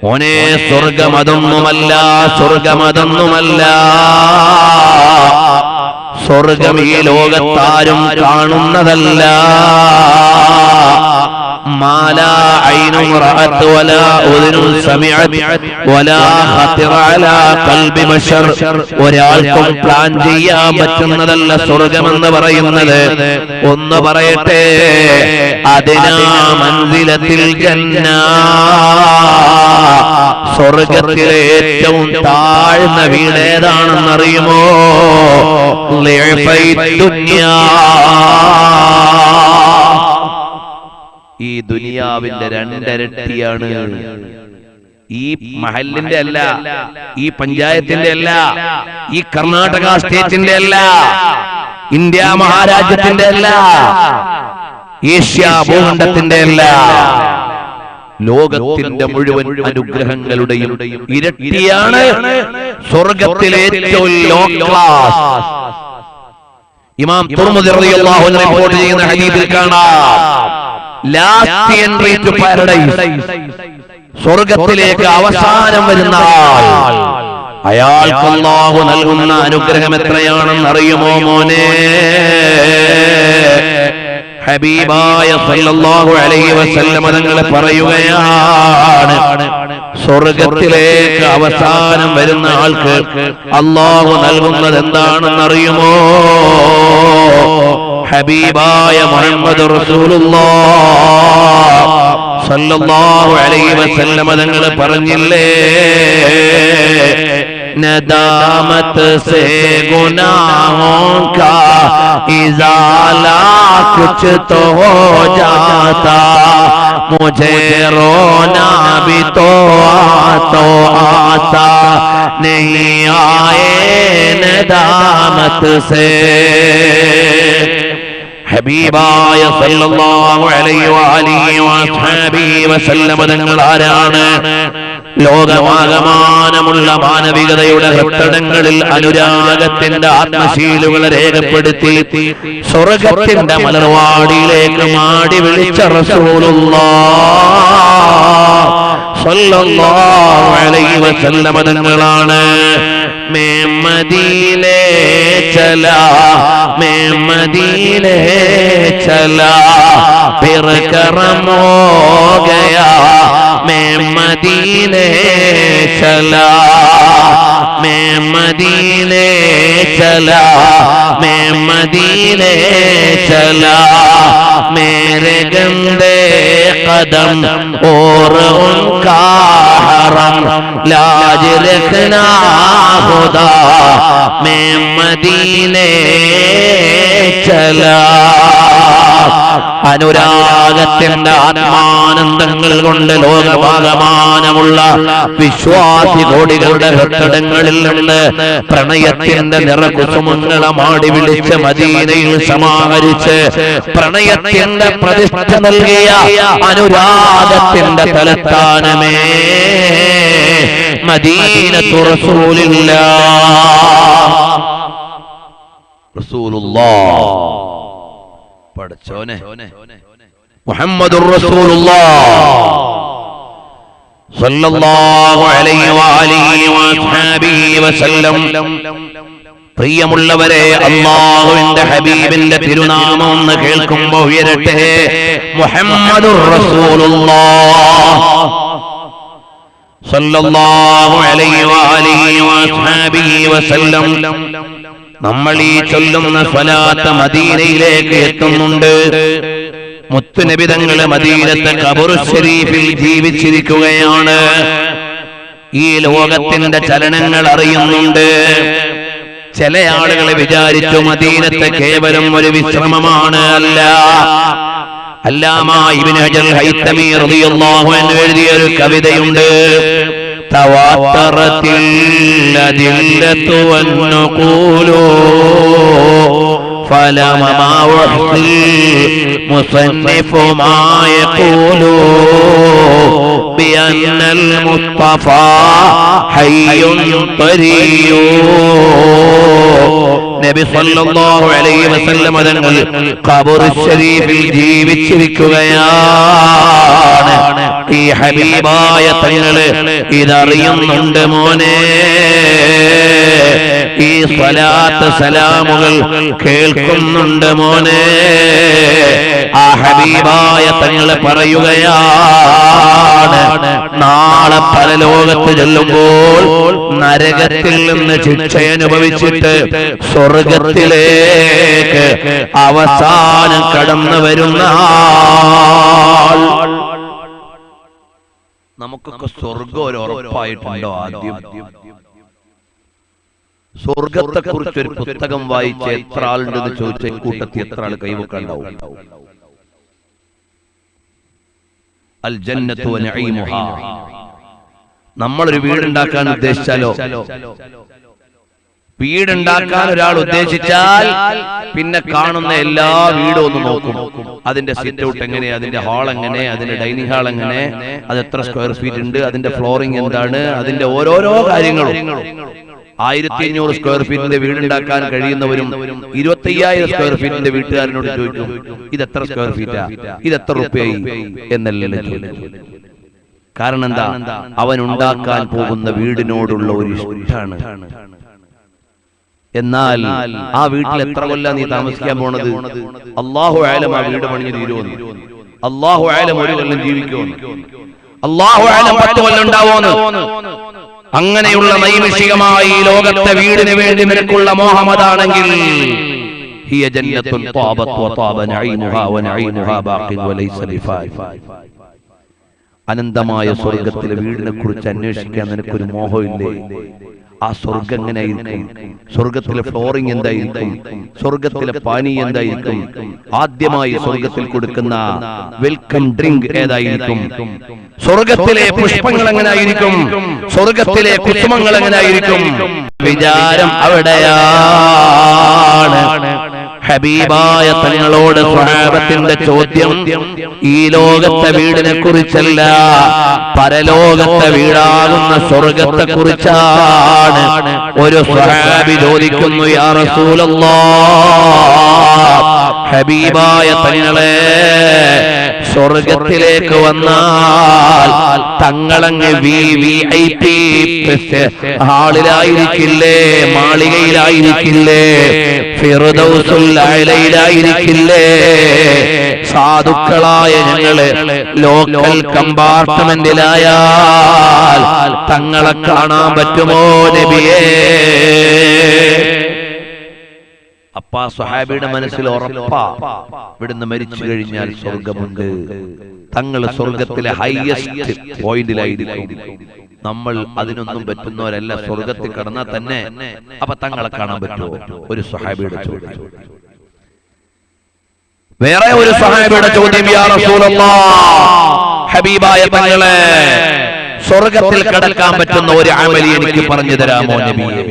മോനെ സ്വർഗമതൊന്നുമല്ല, സ്വർഗമതൊന്നുമല്ല. സ്വർഗം ഈ ലോകത്താരും കാണുന്നതല്ല. മാലാ ഐനുൻ റഅത് വലാ ഉദുനുൻ സമഅത് വലാ ഖതറ അലാ ഖൽബി ബശർ. ഒരാൾക്കും പ്ലാൻ ചെയ്യാൻ പറ്റുന്നതല്ല സ്വർഗമെന്ന് പറയുന്നത്. ഒന്ന് പറയട്ടെ, അദ്നാ മൻസിലത്തിൽ ജന്ന, സ്വർഗത്തിലെ ഏറ്റവും താഴ്ന്ന വീട് ഏതാണെന്നറിയുമോ? ഈ ദുനിയാവിന്റെ രണ്ടരട്ടിയാണ്. ഈ മഹലിന്റെ അല്ല, ഈ പഞ്ചായത്തിന്റെ അല്ല, ഈ കർണാടക സ്റ്റേറ്റിന്റെ അല്ല, ഇന്ത്യ മഹാരാജ്യത്തിന്റെ അല്ല, ഏഷ്യ ഭൂഖണ്ഡത്തിന്റെ അല്ല, ലോകത്തിന്റെ മുഴുവൻ അനുഗ്രഹങ്ങളുടെയും ഇരട്ടിയാണ് സ്വർഗത്തിലെ ഏറ്റവും ലോ ക്ലാസ്. ഇമാം തുർമുദി റളിയല്ലാഹു അൻഹു റിപ്പോർട്ട് ചെയ്യുന്ന ഹദീസിൽ കാണാം, ലാസ്റ്റ് എൻട്രി ടു പാരഡൈസ്, സ്വർഗത്തിലേക്ക് അവസാനം വരുന്ന ആൾ, അയാൾക്ക് അല്ലാഹു നൽകുന്ന അനുഗ്രഹം എത്രയാണെന്ന് അറിയുമോ മോനെ? ഹബീബായ സല്ലല്ലാഹു അലൈഹി വസല്ലം തങ്ങൾ പറയുകയാണ്, സ്വർഗത്തിലേക്ക് അവസാനം വരുന്ന ആൾക്ക് അല്ലാഹു നൽകുന്നത് എന്താണെന്ന് അറിയുമോ? ഹബീബായ മുഹമ്മദ് റസൂലുള്ളാഹ് സല്ലല്ലാഹു അലൈഹി വസല്ലം തങ്ങൾ പറഞ്ഞില്ലേ, नदामत से गुनाहों का इज़ाला कुछ तो हो जाता, मुझे रोना भी तो आता नहीं आए नदामत से. ഹബീബായ സല്ലല്ലാഹു അലൈഹി വഅലിഹി വസല്ലം തങ്ങൾ ആരാണ്? ലോകമാകമാനമുള്ള മാനവികതയുടെ ഹൃദയങ്ങളിൽ അനുരാഗത്തിന്റെ ആത്മശീലുകളെ രേഖപ്പെടുത്തി സ്വർഗത്തിന്റെ മലർവാടിയിലേക്ക് മാടി വിളിച്ച റസൂലുള്ളാഹ് സല്ലല്ലാഹു അലൈഹി വസല്ലം തങ്ങളാണ്. मैं मदीने चला, मैं मदीने चला, फिर करम हो गया, मैं मदीने चला, मैं मदीने चला, मैं मदीने चला, मेरे गंदे कदम और उनका हरम लाज रखना खुदा, मैं मदीने चला. അനുരാഗത്തിന്റെ ആത്മാനന്ദങ്ങൾ കൊണ്ട് ലോകമാകമാനമുള്ള വിശ്വാസി കോടികളുടെ ഹൃദയങ്ങളിൽ നിന്ന് പ്രണയത്തിന്റെ നിറകുസുമങ്ങളെ മാടി വിളിച്ച് മദീനയിൽ സമാഹരിച്ച് പ്രണയത്തിന്റെ പ്രതിഷ്ഠ നൽകിയ അനുരാഗത്തിന്റെ തലസ്ഥാനമേ മദീനത്തു റസൂലുള്ളാഹ്. പഠിച്ചോനെ മുഹമ്മദുർ റസൂലുള്ളാഹ് സല്ലല്ലാഹു അലൈഹി വഅലിഹി വസല്ലം. പ്രിയമുള്ളവരെ, അല്ലാഹുവിന്റെ ഹബീബിന്റെ തിരുനാമം ഒന്ന് കേൾക്കുമ്പോൾ ഉയരട്ടെ, മുഹമ്മദുർ റസൂലുള്ളാഹ് സല്ലല്ലാഹു അലൈഹി വഅലിഹി വസല്ലം. നമ്മൾ ഈ ചൊല്ലുന്ന സ്വലാത്ത് മദീനയിലേക്ക് എത്തുന്നുണ്ട്. മുത്തുനബി തങ്ങൾ മദീനത്തെ ഖബറു ശരീഫിൽ ജീവിച്ചിരിക്കുകയാണ്. ഈ ലോകത്തിന്റെ ചലനങ്ങൾ അറിയുന്നുണ്ട്. ചില ആളുകൾ വിചാരിച്ചു മദീനത്തെ കേവലം ഒരു വിശ്രമമാണ്. അല്ല, അല്ലാമ ഇബ്നു ഹജർ ഹൈതമി റളിയല്ലാഹു അൻഹു എഴുതിയ ഒരു കവിതയുണ്ട്. تواترت الأدلة والنقول فلما وحصي المصنف ما يقول بأن المصطفى حي طري. നബി സല്ലല്ലാഹു അലൈഹി വസല്ലം തങ്ങൾ ഖബർ ശരീഫിൽ ജീവിച്ചിരിക്കുകയാണ്. ഈ ഹബീബായ തങ്ങള് ഇതറിയുന്നുണ്ട് മോനെ. ഈ സ്വലാത്ത് സലാമുകൾ കേൾക്കുന്നുണ്ട് മോനെ. ആ ഹബീബായ തങ്ങള് പറയുകയാണ്, നാളെ പരലോകത്ത് ചെല്ലുമ്പോൾ നരകത്തിൽ നിന്ന് ശിക്ഷ അനുഭവിച്ചിട്ട് സ്വർഗത്തിലേക്ക് അവസാനം കടന്നു വരുന്ന ആൾ. നമുക്കൊക്കെ സ്വർഗം ഒരു ഉറപ്പായിട്ടുണ്ടോ? ആദ്യം സ്വർഗത്തെ കുറിച്ചൊരു പുസ്തകം വായിച്ച് എത്ര ആളുണ്ടെന്ന് ചോദിച്ച കൂട്ടത്തിൽ എത്ര ആൾ കൈവക്കാണ്ടാവും? അൽ ജന്നത്തു വ നഈമുഹാ. നമ്മളൊരു വീടുണ്ടാക്കാൻ ഉദ്ദേശിച്ചാലോ, വീടുണ്ടാക്കാൻ ഒരാൾ ഉദ്ദേശിച്ചാൽ പിന്നെ കാണുന്ന എല്ലാ വീടും ഒന്ന് നോക്കും. അതിന്റെ സിറ്റ് ഔട്ട് എങ്ങനെ, അതിന്റെ ഹാൾ എങ്ങനെ, അതിന്റെ ഡൈനിങ് ഹാൾ എങ്ങനെ, അത് എത്ര സ്ക്വയർ ഫീറ്റ് ഉണ്ട്, അതിന്റെ ഫ്ലോറിംഗ് എന്താണ്, അതിന്റെ ഓരോരോ കാര്യങ്ങളും. 1500 സ്ക്വയർ ഫീറ്റിന്റെ വീടുണ്ടാക്കാൻ കഴിയുന്നവരും 25,000 സ്ക്വയർ ഫീറ്റിന്റെ വീട്ടുകാരനോട് ചോദിക്കും, ഇത് എത്ര സ്ക്വയർ ഫീറ്റാ, ഇത് എത്ര റുപ്യായി എന്നെല്ലാം ചോദിക്കും. കാരണം എന്താ? അവൻ ഉണ്ടാക്കാൻ പോകുന്ന വീടിനോടുള്ള ഒരു ഇഷ്ടമാണ്. എന്നാൽ ആ വീട്ടിൽ എത്ര കൊല്ലം നീ താമസിക്കാൻ പോണത്? അല്ലാഹു ആലം. ആ വീട് പണിഞ്ഞു തീരുമെന്ന് അല്ലാഹു ആലം. 1 കൊല്ലം ജീവിക്കുമെന്ന് അല്ലാഹു ആലം. 10 കൊല്ലം ഉണ്ടാവുമെന്ന്. അങ്ങനെയുള്ള നൈമിഷികമായി ലോകത്തെ വീടിന് വേണ്ടി നിനക്കുള്ള മോഹമതാണെങ്കിൽ ഹിയ ജന്നത്തുൻ ത്വാബത് വത്വാബ നഈമുഹാ വനഈമുഹാ ബാഖിൻ വലൈസ ലിഫാഇ. അനന്തമായ സ്വർഗത്തിലെ വീടിനെ കുറിച്ച് അന്വേഷിക്കാൻ നിനക്കൊരു മോഹമില്ലേ? ആ സ്വർഗം എങ്ങനെയായിരിക്കും? സ്വർഗത്തിലെ ഫ്ലോറിംഗ് എന്തായിരിക്കും? സ്വർഗത്തിലെ പാനി എന്തായിരിക്കും? ആദ്യമായി സ്വർഗത്തിൽ കൊടുക്കുന്ന വെൽക്കം ഡ്രിങ്ക് ഏതായിരിക്കും? സ്വർഗത്തിലെ പുഷ്പങ്ങൾ എങ്ങനെയായിരിക്കും? സ്വർഗത്തിലെ കുസുമങ്ങൾ എങ്ങനെയായിരിക്കും? വിചാരം അവിടെയാണ്. ഹബീബായ തങ്ങളോട് സ്വഹാബത്തിന്റെ ചോദ്യം ഈ ലോകത്തെ വീടിനെ കുറിച്ചല്ല, പരലോകത്തെ വീടാകുന്ന സ്വർഗത്തെ കുറിച്ചാണ്. ഒരു സ്വഹാബി ചോദിക്കുന്നു, യാ റസൂലല്ലാഹ്, ഹബീബായ തങ്ങളെ, സ്വർഗത്തിലേക്ക് വന്നാൽ തങ്ങളങ്ങ് VIP ഹാളിലായിരിക്കില്ലേ, മാളികയിലായിരിക്കില്ലേ, ഫിർദൗസുൽ അഅലയിലായിരിക്കില്ലേ? സാധുക്കളായ ഞങ്ങള് ലോക്കൽ കമ്പാർട്ട്മെന്റിലായാൽ തങ്ങളെ കാണാൻ പറ്റുമോ നബിയേ? അപ്പാ സ്വഹാബിയുടെ മനസ്സിൽ ഉറപ്പാ, ഇവിടുന്ന് മരിച്ചു കഴിഞ്ഞാൽ സ്വർഗമുണ്ട്. തങ്ങൾ സ്വർഗത്തിലെ ഹൈയസ്റ്റ് പോയിന്റിലായിരിക്കും. നമ്മൾ അതിനൊന്നും പറ്റുന്നവരല്ല. സ്വർഗത്തിൽ കടന്നാൽ തന്നെ അപ്പൊ തങ്ങളെ കാണാൻ പറ്റുമോ? ഒരു സ്വഹാബിയുടെ ചോദ്യം. വേറെ ഒരു സ്വഹാബിയുടെ ചോദ്യം, യാ റസൂലല്ലാഹ്, ഹബീബായ തങ്ങളെ, സ്വർഗത്തിൽ കടക്കാൻ പറ്റുന്ന ഒരു അമലി എനിക്ക് പറഞ്ഞു തരാമോ നബിയേ?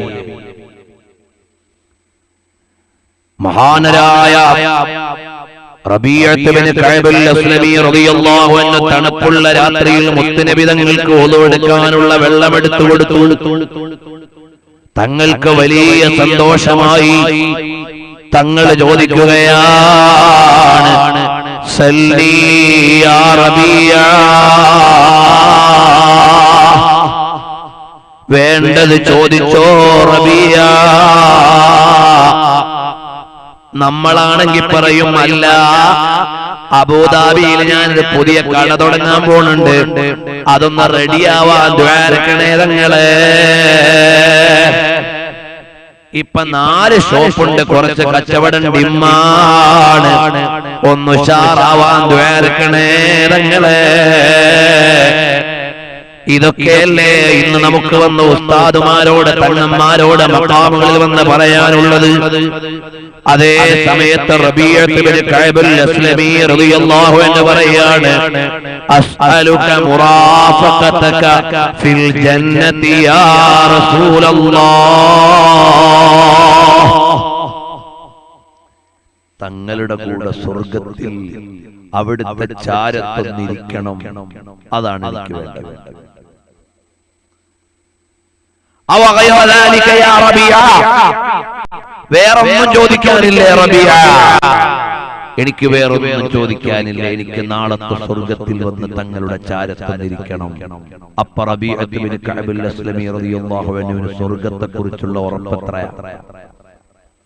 മഹാനരായ റബീഅത്ത് ബിൻ കഅബ് അസ്ലമി റളിയല്ലാഹു അൻഹു തണുപ്പുള്ള രാത്രിയിൽ മുത്തുനബി തങ്ങൾക്ക് wudu എടുക്കാനുള്ള വെള്ളം എടുത്തു കൊടുത്തു. തങ്ങൾക്ക് വലിയ സന്തോഷമായി. തങ്ങൾ ചോദിക്കുകയാണ്, സല്ലി യാ റബീഅ, വേണ്ടത് ചോദിച്ചോ റബീഅ. നമ്മളാണെങ്കിൽ പറയും, അല്ല, അബൂദാബിയിൽ ഞാനൊരു പുതിയ കട തുടങ്ങാൻ പോകുന്നുണ്ട്, അതൊന്ന് റെഡിയാവാൻ ദ്വാരക്കണേ തങ്ങളെ. ഇപ്പൊ 4 ഷോപ്പുണ്ട്, കുറച്ച് കച്ചവടം ഡിമ്മാണ്, ഒന്ന് ഉഷാറാവാൻ ദ്വാരക്കണേ തങ്ങളെ. ഇതൊക്കെയല്ലേ ഇന്ന് നമുക്ക് വന്ന് ഉസ്താദുമാരോട്, തങ്ങന്മാരോട് മഖാമുകളിൽ വന്ന് പറയാനുള്ളത്. അതേ സമയത്ത് റബീഅത്ത് ബിൻ കഅബ് അസ്ലമി റളിയല്ലാഹു അൻഹു പറയാണ്, അസ്അലുക മുറാഫഖതക ഫിൽ ജന്നതി യാ റസൂലല്ലാഹ്. തങ്ങളുടെ കൂടെ സ്വർഗ്ഗത്തിൽ അവിടുത്തെ ചാരത്തൊന്നിരിക്കണം, അതാണ് എനിക്ക് വേണ്ടത്. വേറൊന്നും ചോദിക്കാനില്ലേ റബീഅ? എനിക്ക് വേറൊന്നും ചോദിക്കാനില്ല, എനിക്ക് നാളത്തെ സ്വർഗത്തിൽ വന്ന് തങ്ങളുടെ ചാരത്തിരിക്കണം. അപ്പ റബീഅത്ത് ബിൻ കഅബ് അസ്ലമി റളിയല്ലാഹു അൻഹു സ്വർഗത്തെ കുറിച്ചുള്ള ഉറപ്പത്രയാ.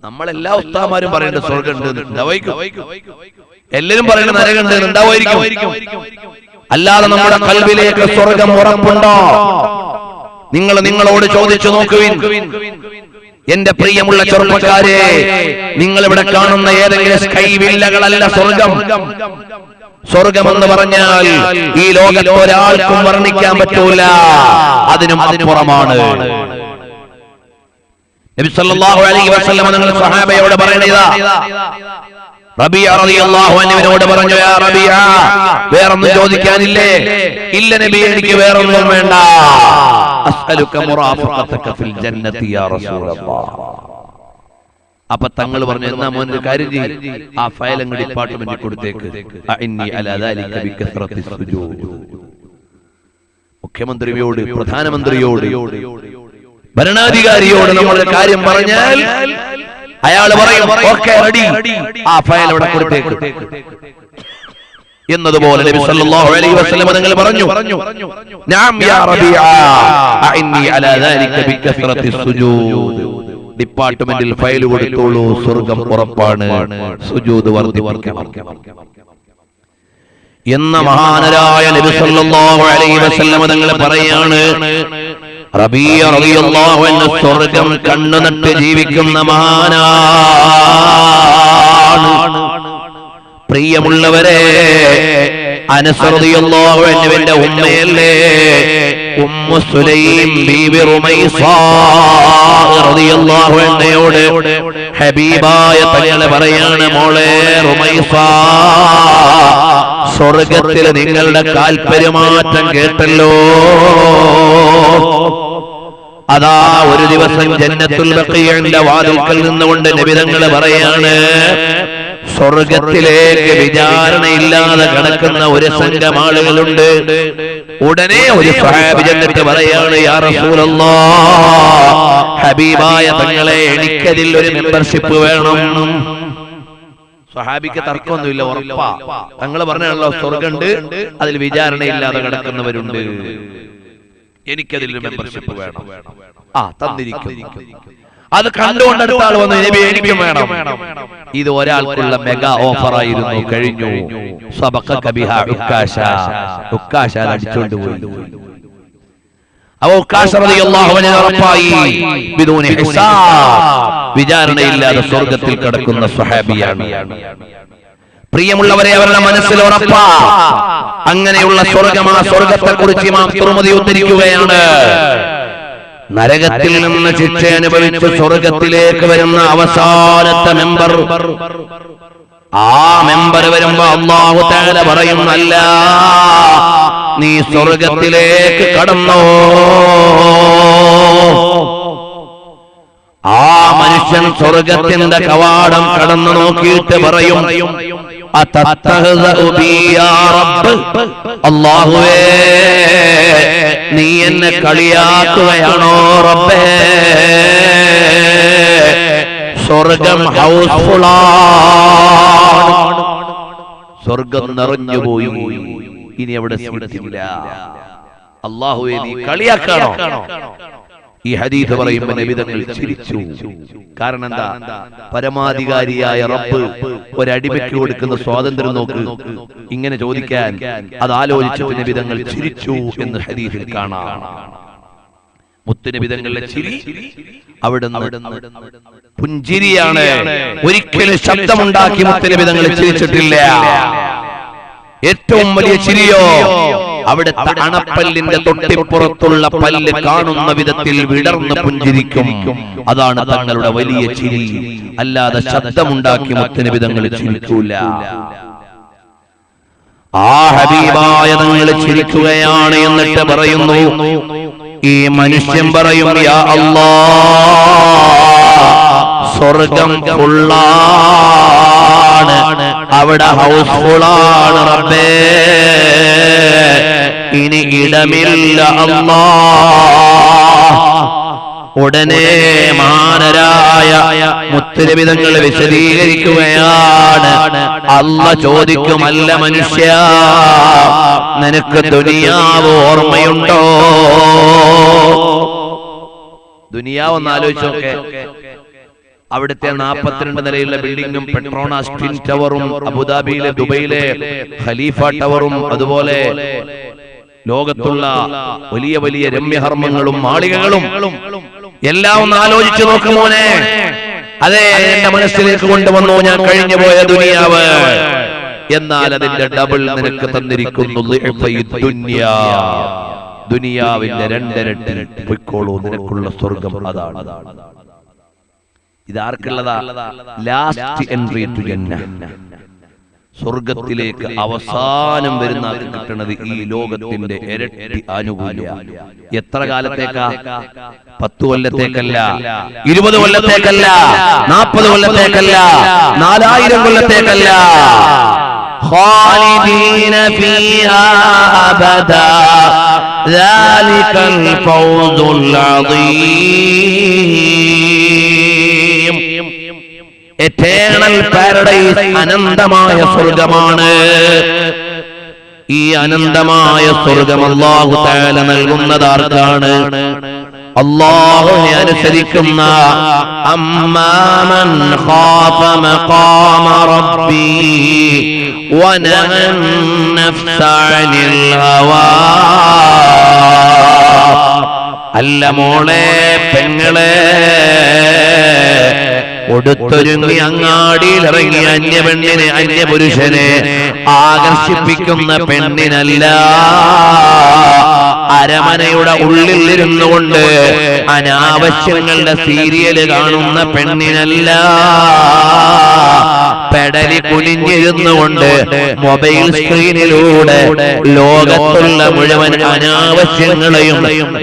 നമ്മളെല്ലാ ഉസ്താദുമാരും പറയുന്നത് സ്വർഗ്ഗമുണ്ട്, ഉണ്ടാവായിരിക്കും. എല്ലാവരും പറയുന്നത് നരകമുണ്ട്, ഉണ്ടാവായിരിക്കും. അല്ലാതെ നമ്മുടെ ഖൽബിലേക്ക് സ്വർഗം ഉറപ്പുണ്ടോ? നിങ്ങൾ നിങ്ങളോട് ചോദിച്ചു നോക്കുവിൻ. എന്റെ പ്രിയമുള്ള ചെറുപ്പക്കാരെ, നിങ്ങൾ ഇവിടെ കാണുന്ന ഏതെങ്കിലും സ്കൈ വില്ലകളല്ല സ്വർഗം. സ്വർഗമെന്ന് പറഞ്ഞാൽ ഈ ലോകത്ത് ഒരാൾക്കും വർണ്ണിക്കാൻ പറ്റൂല, അതിനും അപ്പുറമാണ്. നബി സല്ലല്ലാഹു അലൈഹി വസല്ലം തങ്ങൾ സ്വഹാബയോട് പറയുന്നതാ, റബീഅ റളിയല്ലാഹു അൻഹുവിനോട് പറഞ്ഞു, യാ റബീഅ, വേറൊന്നും ചോദിക്കാനില്ലേ? ഇല്ല നബി, എനിക്ക് വേറൊന്നും വേണ്ട. അസ്അലുക മുറാഫഖതക ഫിൽ ജന്നതി യാ റസൂലല്ലാഹ്. അപ്പൊ തങ്ങൾ പറഞ്ഞു, എന്നാ മോനെ കാര്യം ചെയ്യ്, ആ ഫയൽ അങ്ങ് ഡിപ്പാർട്ട്മെന്റിൽ കൊടുത്തേക്ക്. അഇന്നി അലാ ദാലിക ബികസ്റത്തി സുജൂദ്. മുഖ്യമന്ത്രിയോട്, പ്രധാനമന്ത്രിയോട്, ഭരണാധികാരിയോട് നമ്മൾ കാര്യം പറഞ്ഞാൽ അയാൾ പറയും, ഓക്കേ റെഡി, ആ ഫയൽ അവിടെ കൊടുത്തേക്ക് എന്നതുപോലെ നബി സല്ലല്ലാഹു അലൈഹി വസല്ലം തങ്ങൾ പറഞ്ഞു, നഅം യാ റബീഅ അഇന്നി അലാ ദാലിക ബികസ്റത്തി സുജൂദ്. ഡിപ്പാർട്ട്മെന്റിൽ ഫയൽ കൊടുത്തോളൂ, സ്വർഗ്ഗം ഉറപ്പാണ്, സുജൂദ് വർദ്ധിപ്പിക്കണം എന്ന മഹാനരായ നബി സല്ലല്ലാഹു അലൈഹി വസല്ലം തങ്ങൾ പറയാണ്. റബീഅ റളിയല്ലാഹു അൻഹു സ്വർഗ്ഗം കണ്ണുനട്ട് ജീവിക്കുന്ന മഹാനാണ്. പ്രിയമുള്ളവരെ, അനസ് റളിയല്ലാഹു അൻഹുവിന്റെ ഉമ്മയല്ലേ ഉമ്മു സുലൈം ബീവി റുമൈസ റളിയല്ലാഹു അൻഹയോട് ഹബീബായ തങ്ങൾ പറയാണ്, മോളെ റുമൈസ, സ്വർഗത്തിൽ നിങ്ങളുടെ കാൽപെരുമാറ്റം കേട്ടല്ലോ. അതാ ഒരു ദിവസം ജന്നത്തുൽ ബഖീഇന്റെ വാതിൽക്കൽ നിന്നുകൊണ്ട് നബി തങ്ങൾ പറയാണ്, സ്വർഗത്തിലേക്ക് വിചാരണയില്ലാതെ കടക്കുന്ന ഒരു സംഘം ആളുകളുണ്ട്. ഉടനെ ഒരു സ്വഹാബി ചെന്നിട്ട് പറയാണ്, യാ റസൂലല്ലാഹ്, ഹബീബായ തങ്ങളെ, എനിക്കതിൽ ഒരു മെമ്പർഷിപ്പ് വേണം. സ്വഹാബിക്ക് തർക്കമൊന്നുമില്ല, ഉറപ്പാ. തങ്ങൾ പറഞ്ഞല്ലോ സ്വർഗമുണ്ട്, അതിൽ വിചാരണയില്ലാതെ കിടക്കുന്നവരുണ്ട്, എനിക്കതിൽ മെമ്പർഷിപ്പ് വേണം. ആ തന്നിരിക്കും. അത് കണ്ടുകൊണ്ട് അടുത്ത ആൾ വന്നു, നബി എനിക്കും വേണം. ഇത് ഒരാൾക്കുള്ള മെഗാ ഓഫർ ആയിരുന്നു, കഴിഞ്ഞു. സബഖക ബിഹാ ഉക്കാശ, ഉക്കാശ അടിച്ചുകൊണ്ട് പോയി. ഉക്കാശ റളിയല്ലാഹു അൻഹു ഉറപ്പായി, ബിദൂനി ഹിസാബ്, വിചാരണയില്ലാതെ സ്വർഗത്തിൽ കിടക്കുന്ന സ്വഹാബിയാണ്. പ്രിയമുള്ളവരെ, അവരുടെ മനസ്സിൽ ഉറപ്പാ അങ്ങനെയുള്ള സ്വർഗം. ആ സ്വർഗത്തെ കുറിച്ച് ഇമാം തുർമുദി ഉദ്ധരിക്കുകയാണ്. നരകത്തിൽ നിന്ന് ശിക്ഷ അനുഭവിച്ച് സ്വർഗത്തിലേക്ക് വരുന്ന അവസാനത്തെ മെമ്പർ, ആ മെമ്പർ വരുമ്പോ അല്ലാഹു തആല പറയും, അല്ല, നീ സ്വർഗത്തിലേക്ക് കടന്നോ. ആ മനുഷ്യൻ സ്വർഗത്തിന്റെ കവാടം കടന്നു നോക്കിയിട്ട് പറയും, അല്ലാഹുവേ, നീ എന്നെ കളിയാക്കുകയാണോ റബ്ബേ? സ്വർഗം ഹൗസ്ഫുള്ളാണ്, സ്വർഗം നിറഞ്ഞുപോയി, ഇനി അവിടെ സീറ്റില്ല. അല്ലാഹുവേ, നീ കളിയാക്കാണോ? ഈ ഹദീസ് പറയുമ്പോൾ നബി തങ്ങൾ ചിരിച്ചു. കാരണം എന്താ? പരമാധികാരിയായ റബ്ബ് ഒരടിമയ്ക്ക് കൊടുക്കുന്ന സ്വാതന്ത്ര്യം നോക്ക്, ഇങ്ങനെ ചോദിക്കാൻ അത് ആലോചിച്ചിട്ട് നബി തങ്ങൾ ചിരിച്ചു എന്ന് ഹദീസിൽ കാണാം. മുത്തുനബി തങ്ങളുടെ ചിരി അവിടുന്ന് പുഞ്ചിരിയാണ്. ഒരിക്കലും ശബ്ദമുണ്ടാക്കി മുത്തുനബി തങ്ങൾ ചിരിച്ചിട്ടില്ല. ഏറ്റവും വലിയ ചിരിയോ അവിടുത്തെ അണപ്പല്ലിന്റെ തൊട്ടിപ്പുറത്തുള്ള പല്ല് കാണുന്ന വിധത്തിൽ വിടർന്ന് പുഞ്ചിരിക്കും. അതാണ് തങ്ങളുടെ വലിയ ചിരി. അല്ലാതെ ശബ്ദമുണ്ടാക്കി മുത്തുനബി തങ്ങൾ ചിരിക്കൂല. ആ ഹബീബായ തങ്ങൾ ചിരിക്കുകയാണ്. എന്നിട്ട് പറയുന്നു, ഈ മനുഷ്യൻ പറയും, യാ അല്ലാഹ്, സ്വർഗം ഫുള്ളാണ്, അവിടെ ഹൗസ്ഫുള്ളാണ് റബ്ബേ, ഇനി ഇടമില്ല അല്ലാഹ്. ഉടനെ മഹാനരായ മുത്തുനബി തങ്ങൾ വിശദീകരിക്കുകയാണ്. അല്ലാഹ് ചോദിക്കും, അല്ല മനുഷ്യ, നിനക്ക് ദുനിയാവ് ഓർമ്മയുണ്ടോ? ദുനിയാവ് ഒന്ന് ആലോചിച്ചോക്കെ. അവിടുത്തെ 42 നിലയുള്ള ബിൽഡിങ്ങും പെട്രോണാസ് ട്വിൻ ടവറും അബുദാബിയിലെ ദുബൈയിലെ ഖലീഫ ടവറും അതുപോലെ ലോകത്തുള്ള വലിയ വലിയ രമ്യഹർമ്മങ്ങളും മാളികകളും എല്ലാം ഒന്ന് ആലോചിച്ചു നോക്കുമോനെ. അതെ, എന്റെ മനസ്സിലേക്ക് കൊണ്ടുവന്നു ഞാൻ കഴിഞ്ഞു പോയ ദുനിയാവ്. എന്നാൽ അതിന്റെ ഡബിൾ നിനക്ക് തന്നിരിക്കുന്നു. ദുനിയാവിന്റെ 2 ഇരട്ടി പൊയ്ക്കോളൂ, നിനക്കുള്ള സ്വർഗം അതാണ്. ഇതാർക്കുള്ളതാ? ലാസ്റ്റ് എൻട്രി ടു ജന്ന, സ്വർഗത്തിലേക്ക് അവസാനം വരുന്ന ആൾക്ക് കിട്ടുന്നത് ഈ ലോകത്തിന്റെ ഇരട്ടി ആനുകൂല്യം. എത്ര കാലത്തേക്കാ? 10 കൊല്ലത്തേക്കല്ല, 20 കൊല്ലത്തേക്കല്ല, 40 കൊല്ലത്തേക്കല്ല, 4000 കൊല്ലത്തേക്കല്ല. ഖാലിദീന ഫീഹാ അബദാ ദാലികൽ ഫൗസുൽ അദീം. എറ്റേണൽ പാരഡൈസ്, അനന്തമായ സ്വർഗമാണ്. ഈ അനന്തമായ സ്വർഗം അല്ലാഹു തആല നൽകുന്നത് ആർക്കാണ്? അല്ലാഹുവിനെ അനുസരിക്കുന്ന അമ്മാമൻ ഖാഫ മഖാമ റബ്ബി വനഹൻ നഫ്സ അനിൽ ഹവാ. അല്ല മോളെ, പെങ്ങളെ, ഒടുത്തൊരുങ്ങി അങ്ങാടിയിൽ ഇറങ്ങി അന്യപെണ്ണിനെ, അന്യപുരുഷനെ ആകർഷിപ്പിക്കുന്ന പെണ്ണിനല്ല, അരമനയുടെ ഉള്ളിൽ ഇരുന്നു കൊണ്ട് അനാവശ്യങ്ങളുടെ സീരിയല് കാണുന്ന പെണ്ണിനല്ല, പെടലി കുനിഞ്ഞിരുന്നു കൊണ്ട് മൊബൈൽ സ്ക്രീനിലൂടെ ലോകത്തുള്ള മുഴുവൻ അനാവശ്യങ്ങളെയും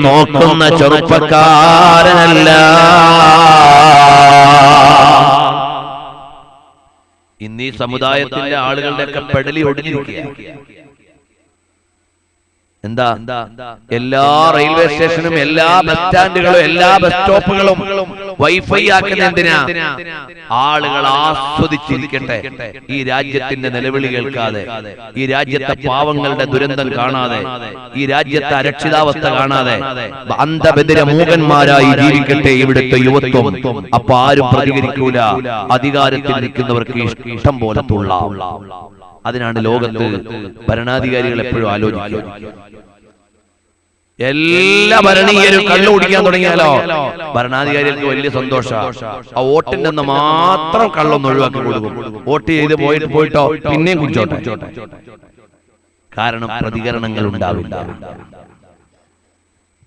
നോക്കുന്ന ചെറുപ്പക്കാരനല്ല. ഇന്നീ സമുദായത്തിന്റെ ആളുകളുടെയൊക്കെ പെടലി ഒടിഞ്ഞിരിക്കുക. എന്താ? എല്ലാ റെയിൽവേ സ്റ്റേഷനും, എല്ലാ ബസ് സ്റ്റാൻഡുകളും, എല്ലാ ബസ് സ്റ്റോപ്പുകളും വൈഫൈ ആക്കുന്ന എന്തിനാ? ആളുകൾ ആസ്വദിച്ചിരിക്കട്ടെ, ഈ രാജ്യത്തിന്റെ നിലവിളി കേൾക്കാതെ, ഈ രാജ്യത്തെ പാവങ്ങളുടെ ദുരന്തം കാണാതെ, ഈ രാജ്യത്തെ അരക്ഷിതാവസ്ഥ കാണാതെ അന്ധബദിര മൂകന്മാരായി ജീവിക്കട്ടെ ഇവിടുത്തെ യുവത്വം. അപ്പൊ ആരും പ്രതികരിക്കൂല. അധികാരത്തിൽ നിൽക്കുന്നവർക്ക് ഇഷ്ടം പോലെ തുള്ളാം. അതിനാണ് ലോകത്ത് ഭരണാധികാരികൾ എപ്പോഴും ആലോചിക്കുക. എല്ലാ ഭരണീയരും കള്ളു കുടിക്കാൻ തുടങ്ങിയാലോ ഭരണാധികാരികൾക്ക് വലിയ സന്തോഷമാണ്. ആ വോട്ടിന്റെ അന്ന് മാത്രം കള്ളൊന്ന് ഒഴിവാക്കി കൊടുക്കും. വോട്ട് ചെയ്ത് പോയിട്ടോ പിന്നെയും കുടിച്ചോട്ടെ. കാരണം പ്രതികരണങ്ങൾ ഉണ്ടാവില്ല.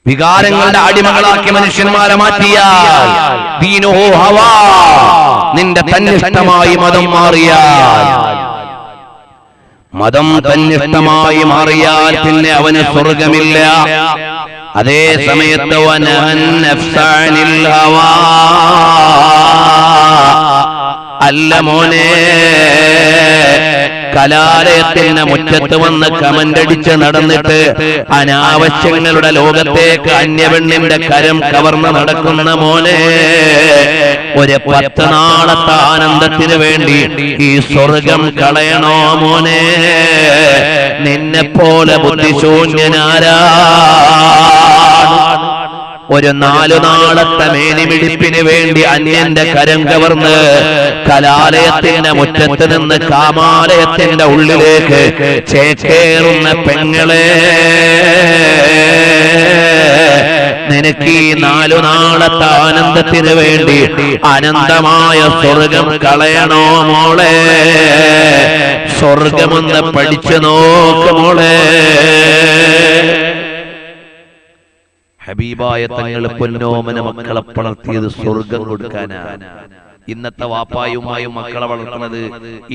വികാരങ്ങളുടെ അടിമകളാക്കി മനുഷ്യന്മാരെ മാറ്റിയാൽ, ദീനുഹു ഹവാ, നിന്റെ തന്നിഷ്ടമായി മതം മാറിയാൽ, മതം തന്നിഷ്ടമായി മാറിയാൽ പിന്നെ അവന് സ്വർഗമില്ല. അതേ സമയത്ത് അല്ല മോനെ, കലാലയത്തിന്റെ മുറ്റത്ത് വന്ന് കമന്റടിച്ച് നടന്നിട്ട് അനാവശ്യങ്ങളുടെ ലോകത്തേക്ക് അന്യപെണ്ണിന്റെ കരം കവർന്ന് നടക്കുന്ന മോനെ, ഒരു 10 നാളത്തെ ആനന്ദത്തിന് വേണ്ടി ഈ സ്വർഗം കളയണോ മോനെ? നിന്നെ പോലെ ബുദ്ധിശൂന്യനാരാ? ഒരു 4 നാളത്തെ മേനിമിടിപ്പിന് വേണ്ടി അന്യന്റെ കരം കവർന്ന് കലാലയത്തിന്റെ മുറ്റത്ത് നിന്ന് കാമാലയത്തിന്റെ ഉള്ളിലേക്ക് ചേക്കേറുന്ന പെങ്ങളെ, നിനക്ക് ഈ 4 നാളത്തെ ആനന്ദത്തിന് വേണ്ടി അനന്തമായ സ്വർഗം കളയണോ മോളെ? സ്വർഗമൊന്ന് പഠിച്ചു നോക്ക് മോളെ. ഹബീബായ തങ്ങൾ പൊന്നോമന മക്കളെ വളർത്തിയത് സ്വർഗം കൊടുക്കാനാണ്. ഇന്നത്തെ വാപ്പായുമായും മക്കളെ വളർത്തുന്നത്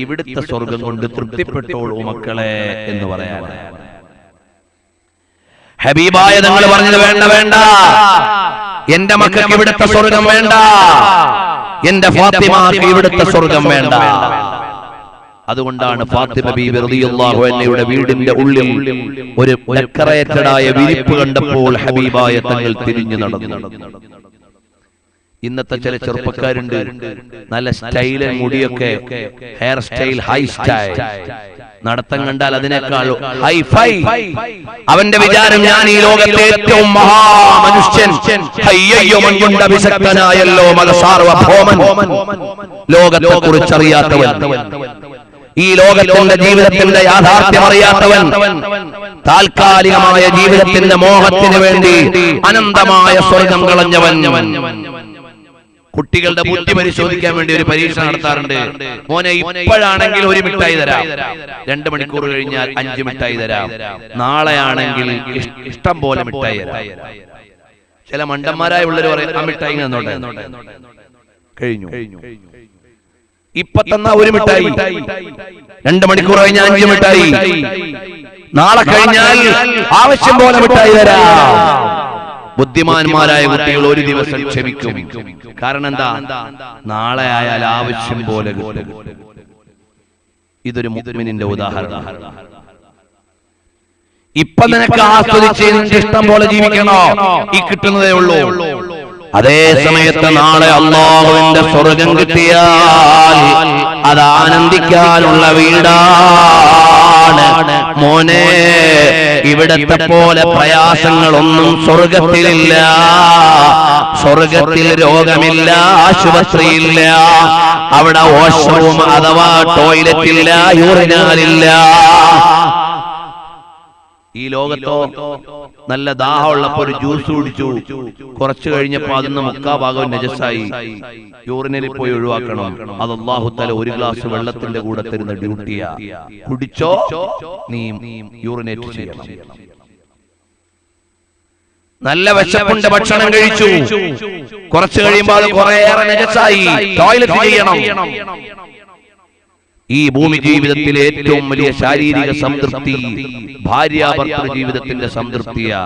ഇവിടുത്തെ സ്വർഗം കൊണ്ട് തൃപ്തിപ്പെട്ടോളൂ മക്കളെ എന്ന് പറയാനാണ്. ഹബീബായ തങ്ങൾ പറഞ്ഞത് വേണ്ട വേണ്ട, എന്റെ മക്കൾക്ക് ഇവിടുത്തെ സ്വർഗം വേണ്ട, എന്റെ ഫാത്തിമാക്ക് ഇവിടുത്തെ സ്വർഗം വേണ്ട. അതുകൊണ്ടാണ് ഫാത്തിമ ബീബി റളിയല്ലാഹു അൻഹയുടെ വീടിന്റെ ഉള്ളിൽ ഒരു ഡെക്കറേറ്റഡ് ആയ വിരിപ്പ് കണ്ടപ്പോൾ ഹബീബായ തങ്ങൾ തിരിഞ്ഞു നടന്നു. ഇന്നത്തെ ചില ചെറുപ്പക്കാരുണ്ട് നല്ല സ്റ്റൈല് മുടിയൊക്കെ, ഹെയർ സ്റ്റൈൽ, ഹൈ സ്റ്റൈൽ, നടത്തം കണ്ടാൽ അതിനേക്കാൾ ഹൈ ഫൈ. അവന്റെ വിചാരം ഞാൻ ഈ ലോകത്തെ ഏറ്റവും മഹാമനുഷ്യൻ, അഭിശക്തനായല്ലോ മതസാർവഭൗമൻ, ലോകത്തെ കുറിച്ചറിയാത്തവൻ, ഈ ലോകത്തിന്റെ ജീവിതത്തിന്റെ യാഥാർത്ഥ്യം അറിയാത്തവൻ, താൽക്കാലികമായ ജീവിതത്തിന്റെ മോഹത്തിന് വേണ്ടി അനന്തമായ സ്വർഗം കളഞ്ഞവൻ. കുട്ടികളുടെ ബുദ്ധി പരിശോധിക്കാൻ വേണ്ടി ഒരു പരീക്ഷ നടത്താറുണ്ട്. മോനെ, ഇപ്പോഴാണെങ്കിൽ 1 മിഠായി തരാം, 2 മണിക്കൂർ കഴിഞ്ഞാൽ 5 മിഠായി തരാം, നാളെയാണെങ്കിൽ ഇഷ്ടം പോലെ മിഠായി തരാം. ചില മണ്ടന്മാരായ ഉള്ളവർ പറയും ആ മിഠായി തന്നോട്ടെ, കഴിഞ്ഞു. ഇപ്പൊ തന്ന 1 മിഠായി, 2 മണിക്കൂർ കഴിഞ്ഞാൽ 5 മിഠായി, നാളെ കഴിഞ്ഞാൽ ആവശ്യം പോലെ മിഠായി തരാം. ബുദ്ധിമാന്മാരായ കുട്ടികൾ ഒരു ദിവസം ക്ഷമിക്കും. കാരണം എന്താ? നാളെ ആയാൽ ആവശ്യം പോലെ കിട്ടും. ഇതൊരു മുഅ്മിനിന്റെ ഉദാഹരണം. ഇപ്പൊ നിനക്ക് ആസ്വദിച്ച് ഇഷ്ടം പോലെ ജീവിക്കണോ? ഈ കിട്ടുന്നതേ ഉള്ളൂ. അതേ സമയത്ത് നാളെ അല്ലാഹുവിന്റെ സ്വർഗം കിട്ടിയാൽ അത് ആനന്ദിക്കാനുള്ള വീടാണ്. മോനെ, ഇവിടത്തെ പോലെ പ്രയാസങ്ങളൊന്നും സ്വർഗത്തിലില്ല. സ്വർഗത്തിൽ രോഗമില്ല, ആശുപത്രിയില്ല, അവിടെ വാഷ്റൂം അഥവാ ടോയ്ലറ്റ് ഇല്ല, യൂറിനാലില്ല. ഈ ലോകത്തോ നല്ല ദാഹമുള്ളപ്പോ ഒരു ജ്യൂസ് കുടിച്ചു, കുറച്ചു കഴിഞ്ഞപ്പോ അതിന്ന് 3/4 ഭാഗം നജസായി, യൂറിനിൽ പോയി ഒഴിവാക്കണം. അത് അല്ലാഹു തആല ഒരു ഗ്ലാസ് വെള്ളത്തിന്റെ കൂടെ തരുന്ന ഡ്യൂട്ടിയാ. കുടിച്ചോ, നീ യൂറിനേറ്റ് ചെയ്യണം. നല്ല വിശപ്പുണ്ട്, ഭക്ഷണം കഴിച്ചു, കുറച്ചു കഴിയുമ്പോൾ അത് കുറേയേറെ നജസായി, ടോയ്ലറ്റ് ചെയ്യണം. ഈ ഭൂമി ജീവിതത്തിലെ ഏറ്റവും വലിയ ശാരീരിക സംതൃപ്തി ഭാര്യാഭർത്തൃ ജീവിതത്തിന്റെ സംതൃപ്തിയാ.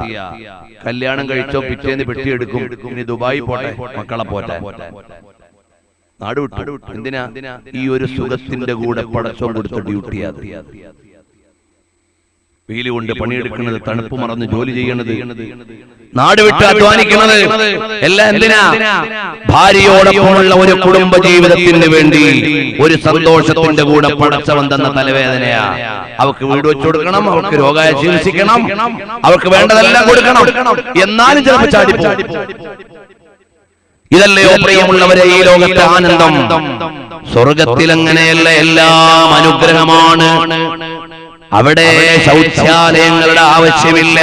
കല്യാണം കഴിച്ചോ പിറ്റേന്ന് പെട്ടിയെടുക്കും, ഇനി ദുബായി പോട്ടെ, മക്കളെ പോട്ടെ, നാട് വിട്ടു. എന്തിനാ? ഈ ഒരു സുഖത്തിന്റെ കൂടെ പടച്ചോൻ കൊടുത്ത ഡ്യൂട്ടിയാ. വെയിൽ കൊണ്ട് പണിയെടുക്കുന്നത്, തണുപ്പ് മറന്ന് ജോലി ചെയ്യണത്, നാട് വിട്ട് അധ്വാനിക്കുന്നത് എല്ലാം എന്തിനാ? ഭാര്യയോടൊപ്പമുള്ള ഒരു കുടുംബ ജീവിതത്തിന് വേണ്ടി, ഒരു സന്തോഷത്തിന്റെ കൂടെ പടച്ചവൻ തന്ന തലവേദനയാ. അവർക്ക് വീട് വെച്ചു കൊടുക്കണം, അവർക്ക് രോഗായ ചികിത്സിക്കണം, അവർക്ക് വേണ്ടതെല്ലാം കൊടുക്കണം. എന്നാലും ചിലപ്പോൾ ചാടിപ്പോ. ഇതല്ലയോ പ്രിയമുള്ളവരെ ഈ ലോകത്തെ ആനന്ദം? സ്വർഗത്തിൽ അങ്ങനെയല്ല, എല്ലാം അനുഗ്രഹമാണ്. അവിടെ ശൗചാലയങ്ങളുടെ ആവശ്യമില്ല.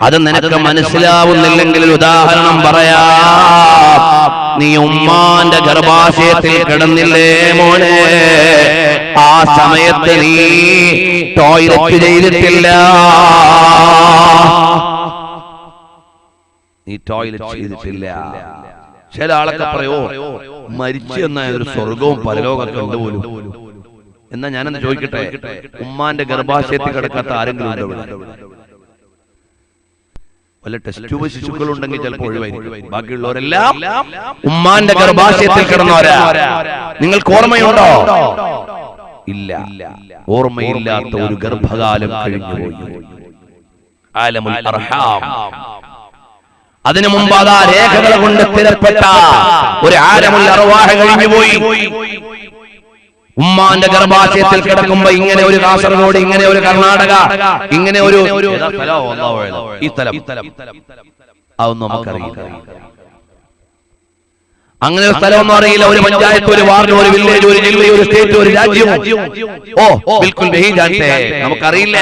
അത് നിനക്ക് മനസ്സിലാവുന്നില്ലെങ്കിൽ ഉദാഹരണം പറയാം. നീ ഉമ്മാന്റെ ഗർഭാശയത്തിൽ കിടന്നില്ലേ മോനെ? ആ സമയത്ത് നീ ടോയ്ലറ്റ് ചെയ്തിട്ടില്ല, നീ ടോയ്ലറ്റ് ചെയ്തിട്ടില്ല. ചില ആളൊക്കെ പറയോ മരിച്ചു എന്ന ഒരു സ്വർഗവും പരലോകമൊക്കെ ഉണ്ട് പോലും. എന്നാ ഞാനെന്ന് ചോദിക്കട്ടെ, ഉമ്മാന്റെ ഗർഭാശയത്തിൽ കിടക്കാത്ത ആരെങ്കിലും ഉണ്ടോ? വല്ല ടെസ്റ്റ് ട്യൂബ് ശിശുക്കളുണ്ടെങ്കിൽ ചിലപ്പോൾ ഒഴിവായിരിക്കും. ബാക്കിയുള്ളവരെല്ലാം ഉമ്മാന്റെ ഗർഭാശയത്തിൽ കിടന്നവരാ. നിങ്ങൾക്ക് ഓർമ്മയുണ്ടോ? ഇല്ല. ഓർമ്മയില്ലാത്ത ഒരു ഗർഭകാലം കഴിഞ്ഞുപോയി. ആലമുൽ അർഹാം. അതിനു മുമ്പ് അതാ രേഖകൾ കൊണ്ട് സ്ഥിരപ്പെട്ട ഒരു ആലമുൽ അർവാഹ് കഴിഞ്ഞുപോയി. ഉമ്മാന്റെ ഗർഭാശയത്തിൽ കിടക്കുമ്പോ ഇങ്ങനെ ഒരു കാസർഗോഡ്, ഇങ്ങനെ ഒരു കർണാടക, ഇങ്ങനെ ഒരു ഈ സ്ഥലം, അതൊന്നും നമുക്കറിയില്ല. അങ്ങനെ ഒരു സ്ഥലമൊന്നും അറിയില്ല. ഒരു പഞ്ചായത്ത്, ഒരു വാർഡ്, ഒരു വില്ലേജ്, ഒരു ജില്ല, ഒരു സ്റ്റേറ്റ്, ഒരു രാജ്യം. നമുക്കറിയില്ല.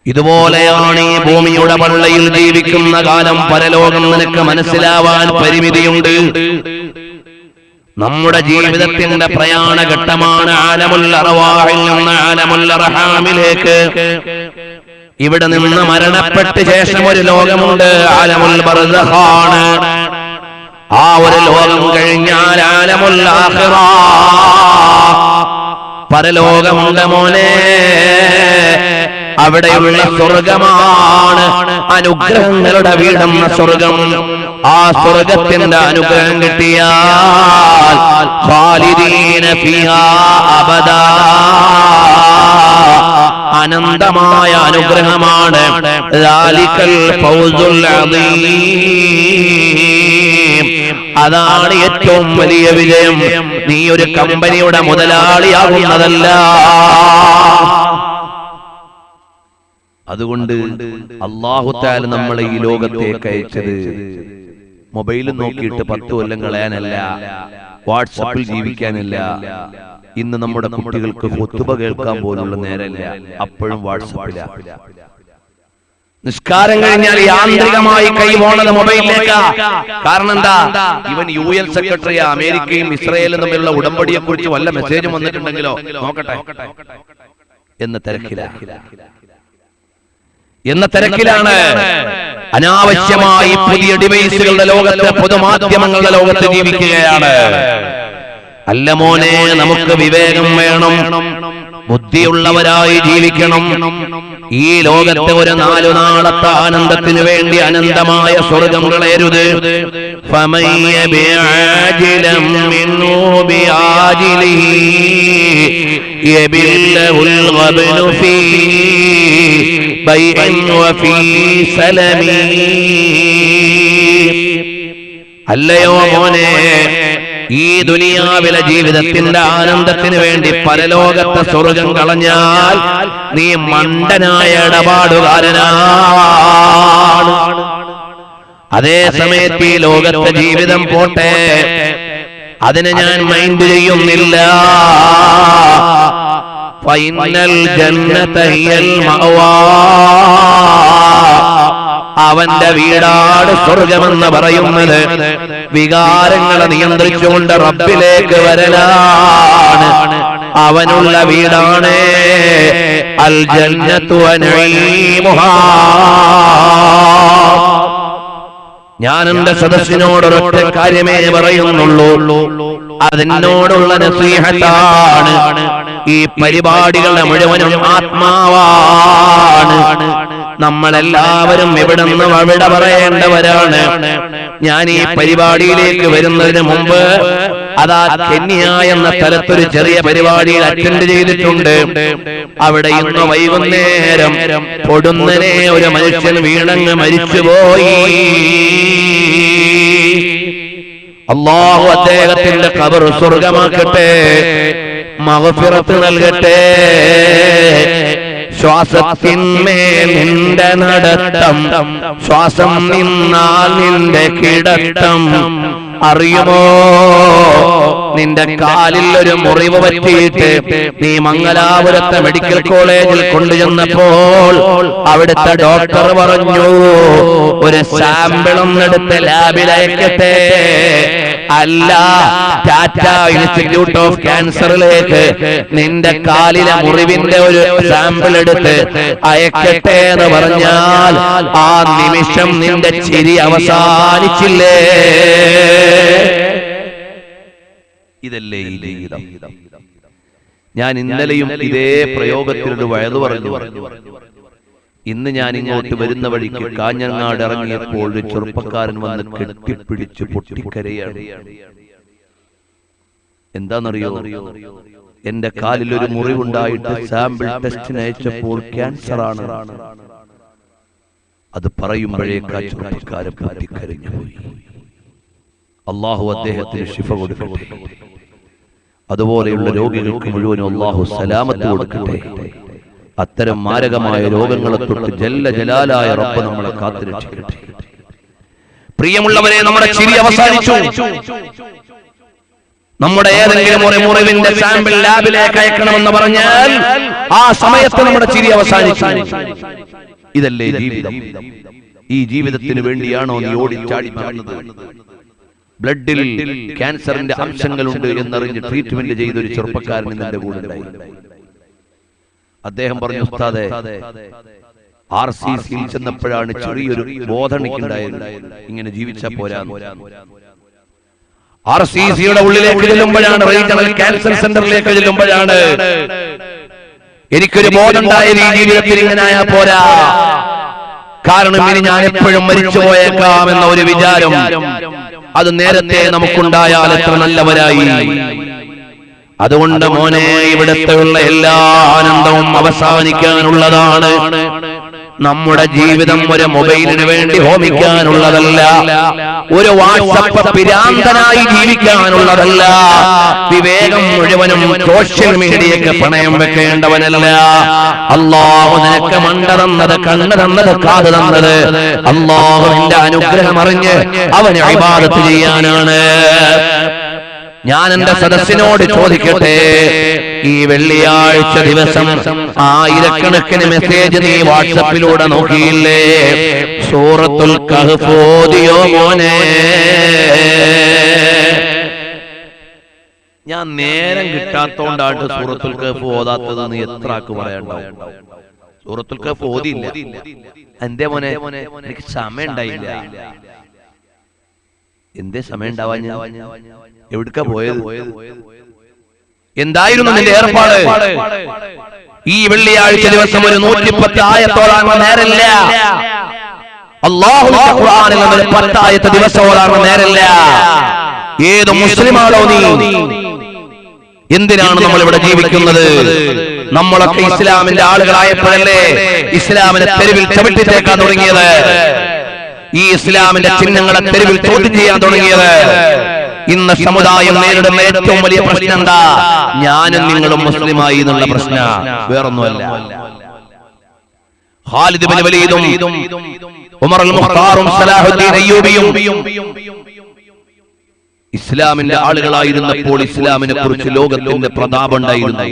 ഇതുപോലെയാണ് ഈ ഭൂമിയുടെ പള്ളയിൽ ജീവിക്കുന്ന കാലം. പരലോകം നിനക്ക് മനസ്സിലാവാൻ പരിമിതിയുണ്ട്. നമ്മുടെ ജീവിതത്തിന്റെ പ്രയാണഘട്ടമാണ് ആലമുൽ അർവാഹിൽ നിന്ന് ആലമുൽ അർഹാമിലേക്ക്. ഇവിടെ നിന്ന് മരണപ്പെട്ട ശേഷം ഒരു ലോകമുണ്ട്, ആലമുൽ ബർസഖാണ്. ആ ഒരു ലോകം കഴിഞ്ഞാൽ ആലമുൽ ആഖിറ, പരലോകമുണ്ട് മോനെ. അവിടെയുള്ള സ്വർഗമാണ് അനുഗ്രഹങ്ങളുടെ വീടെന്ന സ്വർഗം. ആ സ്വർഗത്തിന്റെ അനുഗ്രഹം കിട്ടിയാൽ ഖാലിദീന ഫീഹാ അബദാ, അനന്തമായ അനുഗ്രഹമാണ്. ദാലികൽ ഫൗസുൽ അദീം. അതാണ് ഏറ്റവും വലിയ വിജയം. നീ ഒരു കമ്പനിയുടെ മുതലാളിയാകുന്നതല്ല. അതുകൊണ്ട് അല്ലാഹു തആല നമ്മളെ ഈ ലോകത്തേക്ക് അയച്ചത് മൊബൈൽ നോക്കിയിട്ട് 10 കൊല്ലം കളയാനല്ല, വാട്സാപ്പിൽ ജീവിക്കാനല്ല. ഇന്ന് നമ്മുടെ കുട്ടികൾക്ക് ഖുത്ബ കേൾക്കാൻ പോലുള്ള നേരമില്ല, അപ്പോഴും വാട്സാപ്പിലാണ്. നിസ്കാരം കഴിഞ്ഞാൽ യാന്ത്രികമായി കൈ പോണത് മൊബൈലിലേക്കാ. കാരണം എന്താ? ഇവൻ UN സെക്രട്ടറിയാ, അമേരിക്കയും ഇസ്രായേലും തമ്മിലുള്ള ഉടമ്പടിയെ കുറിച്ച് വല്ല മെസ്സേജും വന്നിട്ടുണ്ടെങ്കിലോ നോക്കട്ടെ എന്ന തിരക്കിലാണ്. അനാവശ്യമായി പുതിയ ഡിവൈസുകളുടെ ലോകത്ത്, പൊതുമാധ്യമങ്ങളുടെ ലോകത്ത് ജീവിക്കുകയാണ്. അല്ല മോനെ, നമുക്ക് വിവേകം വേണം, ബുദ്ധിയുള്ളവരായി ജീവിക്കണം. ഈ ലോകത്തെ ഒരു 4 നാളത്തെ ആനന്ദത്തിന് വേണ്ടി അനന്തമായ സ്വർഗം കളയരുത്. അല്ലയോ മോനെ, ഈ ദുനിയാവിലെ ജീവിതത്തിന്റെ ആനന്ദത്തിന് വേണ്ടി പരലോകത്തെ സ്വർഗം കളഞ്ഞാൽ നീ മണ്ടനായ ഇടപാടുകാരനാണ്. അതേ സമയത്ത് ഈ ലോകത്തെ ജീവിതം പോട്ടെ, അതിനെ ഞാൻ മൈൻഡ് ചെയ്യുന്നില്ല. ഫൈനൽ ജന്നത ഹിയൽ മഅവാ, അവന്റെ വീടാണ് സ്വർഗമെന്ന് പറയുന്നത്. വികാരങ്ങളെ നിയന്ത്രിച്ചുകൊണ്ട് റബ്ബിലേക്ക് വരലാണ്. അവനുള്ള വീടാണ് അൽ ജന്നത്തു വനഈമുഹാ. ഞാൻ എന്റെ സദസ്സിനോടൊരൊറ്റ കാര്യമേ പറയുന്നുള്ളൂ, അതിനോടുള്ള നസീഹത്താണ്. ഈ പരിപാടികളുടെ മുഴുവനും ആത്മാവാണ്. നമ്മളെല്ലാവരും ഇവിടുന്ന് അവിടെ പറയേണ്ടവരാണ്. ഞാൻ ഈ പരിപാടിയിലേക്ക് വരുന്നതിന് മുമ്പ് അതാ കെന്യ എന്ന സ്ഥലത്തൊരു ചെറിയ പരിപാടിയിൽ അറ്റൻഡ് ചെയ്തിട്ടുണ്ട്. അവിടെ ഇന്ന് വൈകുന്നേരം പൊടുന്നനെ ഒരു മനുഷ്യൻ വീണങ്ങ് മരിച്ചുപോയി. അല്ലാഹു അദ്ദേഹത്തിന്റെ ഖബർ സ്വർഗമാക്കട്ടെ, മഗ്ഫിറത്ത് നൽകട്ടെ. ശ്വാസത്തിന്മേൽ നിന്റെ നടത്തം, ശ്വാസം നിന്നാൽ നിന്റെ കിടത്തം. അറിയുമോ, നിന്റെ കാലിൽ ഒരു മുറിവ് പറ്റിയിട്ട് നീ മംഗലാപുരത്തെ മെഡിക്കൽ കോളേജിൽ കൊണ്ടുചെന്നപ്പോൾ അവിടുത്തെ ഡോക്ടർ പറഞ്ഞു, ഒരു സാമ്പിൾ ഒന്നെടുത്ത് ലാബിൽ അയക്കട്ടെ. അല്ല, ടാറ്റ ഇൻസ്റ്റിറ്റ്യൂട്ട് ഓഫ് ക്യാൻസറിലേക്ക് നിന്റെ കാലിലെ മുറിവിന്റെ ഒരു സാമ്പിൾ എടുത്ത് അയക്കട്ടെ എന്ന് പറഞ്ഞാൽ ആ നിമിഷം നിന്റെ ചിരി അവസാനിച്ചില്ലേ? ഇതല്ലേ ഈ ജീവിതം? ഞാൻ ഇന്നലെയും ഇതേ പ്രയോഗത്തിനൊരു വയത് പറഞ്ഞു. ഇന്ന് ഞാൻ ഇങ്ങോട്ട് വരുന്ന വഴിക്ക് കാഞ്ഞങ്ങാട് ഇറങ്ങിയപ്പോൾ ഒരു ചെറുപ്പക്കാരൻ വന്ന് കെട്ടിപ്പിടിച്ച് പൊട്ടിക്കരയാണ്. എന്താണെന്നറിയോ? എന്റെ കാലിൽ ഒരു മുറിവുണ്ടായിട്ട് സാമ്പിൾ ടെസ്റ്റിന് അയച്ചപ്പോൾ ക്യാൻസർ ആണ്. അത് പറയുമ്പോഴേക്കാ ചെറുപ്പക്കാരൻ പൊട്ടിക്കരഞ്ഞു പോയി. അള്ളാഹു അദ്ദേഹത്തിന് ശിഫ കൊടുക്കട്ടെ. അതുപോലെയുള്ള രോഗികൾക്ക് മുഴുവനും അള്ളാഹു സലാമത്ത് കൊടുക്കട്ടെ. അത്തരം മാരകമായ രോഗങ്ങളെ തൊട്ട് ജല്ല ജലാലായ റബ്ബ് നമ്മളെ കാത്തുരക്ഷിക്കട്ടെ. പ്രിയമുള്ളവരെ, നമ്മുടെ ചിരി അവസാനിച്ചു. നമ്മുടെ ഏതെങ്കിലും ഒരു മുറിവിന്റെ സാമ്പിൾ ലാബിലേക്ക് അയക്കണമെന്ന് പറഞ്ഞാൽ ആ സമയത്ത് നമ്മുടെ ചിരി അവസാനിച്ചു. ഇതല്ലേ ജീവിതം? ഈ ജീവിതത്തിന് വേണ്ടിയാണോ നീ ഓടിച്ചാടി നടന്നത്? ബ്ലഡിൽ ക്യാൻസറിന്റെ അംശങ്ങളുണ്ട് എന്നറിഞ്ഞ് ട്രീറ്റ്മെന്റ് ചെയ്തൊരു ചെറുപ്പക്കാരൻ എന്റെ കൂടെ ഉണ്ടായി. അദ്ദേഹം പറഞ്ഞു, ഉസ്താദേ, RCCയിൽ ചെന്നപ്പോഴാണ് ചെറിയൊരു ബോധനിക്കുണ്ടായത്, ഇങ്ങനെ ജീവിച്ചാ പോരാ. RCCയുടെ ഉള്ളിലേക്ക് ചെല്ലുമ്പോഴാണ്, റീജിയണൽ ക്യാൻസർ സെന്ററിലേക്ക് ചെല്ലുമ്പോഴാണ് എനിക്കൊരു ബോധമുണ്ടായത്, ഈ ജീവിതത്തിൽ ഇങ്ങനെ ആയാ പോരാ. കാരണം ഇനി ഞാൻ എപ്പോഴും മരിച്ചു പോയേക്കാം എന്ന ഒരു വിചാരം അത് നേരത്തെ നമുക്കുണ്ടായാൽ എത്ര നല്ലവരായി. അതുകൊണ്ട് മോനെ, ഇവിടത്തെ ഉള്ള എല്ലാ ആനന്ദവും അവസാനിക്കാനുള്ളതാണ്. നമ്മുടെ ജീവിതം ഒരു മൊബൈലിന് വേണ്ടി ഹോമിക്കാനുള്ളതല്ല, ഒരു വാട്സപ്പ് പിരാന്തനായി ജീവിക്കാനുള്ളതല്ല, വിവേകം മുഴുവനും സോഷ്യൽ മീഡിയക്ക് പണയം വെക്കേണ്ടവനല്ല. അല്ലാഹു നിനക്ക് മണ്ട തന്നത്, കണ്ണ് തന്നത്, കാത് തന്നത് അല്ലാഹുവിന്റെ അനുഗ്രഹം അറിഞ്ഞ് അവന് ഇബാദത്ത് ചെയ്യാനാണ്. ഞാൻ എന്റെ സദസ്സിനോട് ചോദിക്കട്ടെ, ഈ വെള്ളിയാഴ്ച ദിവസം ആയിരക്കണക്കിന് മെസ്സേജ് നീ വാട്സപ്പിലൂടെ നോക്കിയില്ലേ? സൂറത്തുൽ കഹ്ഫ് ഓതിയോ മോനെ? ഞാൻ നേരം കിട്ടാത്തോണ്ടാണ് സൂറത്തുൽ കഹ്ഫ് ഓതാത്തത് എന്ന് എത്ര ആക്ക് പറയാണ്ടാവും. സൂറത്തുൽ കഹ്ഫ് ഓതിയില്ല. എന്തേ മോനെ? എനിക്ക് സമയം ഉണ്ടായില്ല. എന്തേ സമയം ഉണ്ടാവാൻ? എവിടുക്ക പോയത്? എന്തായിരുന്നു നിന്റെ ഏർപ്പാട്? ഈ വെള്ളിയാഴ്ച ദിവസം ഒരു 110 ആയത്തോളാൻ നേരല്ല. അല്ലാഹുവിന്റെ ഖുർആനിൽ 10 ആയത്ത് ദിവസം ഓതാൻ നേരല്ല. ഏത് മുസ്ലിമാണോ നീ? എന്തിനാണ് നമ്മൾ ഇവിടെ ജീവിക്കുന്നത്? നമ്മളൊക്കെ ഇസ്ലാമിന്റെ ആളുകളായപ്പോഴല്ലേ ഇസ്ലാമിനെ തെരുവിൽ ചവിട്ടിത്തേക്കാൻ തുടങ്ങിയത്? ഈ ഇസ്ലാമിന്റെ ചിഹ്നങ്ങളെ തെരുവിൽ ചോദ്യം ചെയ്യാൻ തുടങ്ങിയത്? ഇന്ന് സമുദായം നേരിടുന്ന ഏറ്റവും വലിയ പ്രശ്നം എന്താ? ഞാനും നിങ്ങളും മുസ്ലിമായി എന്നുള്ള പ്രശ്ന, വേറൊന്നുമല്ല. ഖാലിദ് ബിൻ വലീദും ഉമർ അൽ മുഖ്താറും സലാഹുദ്ദീൻ അയ്യൂബിയും ഇസ്ലാമിന്റെ ആളുകളായിരുന്നപ്പോൾ ഇസ്ലാമിനെ കുറിച്ച് ലോകത്തിന്റെ പ്രതാപം ഉണ്ടായിരുന്നു.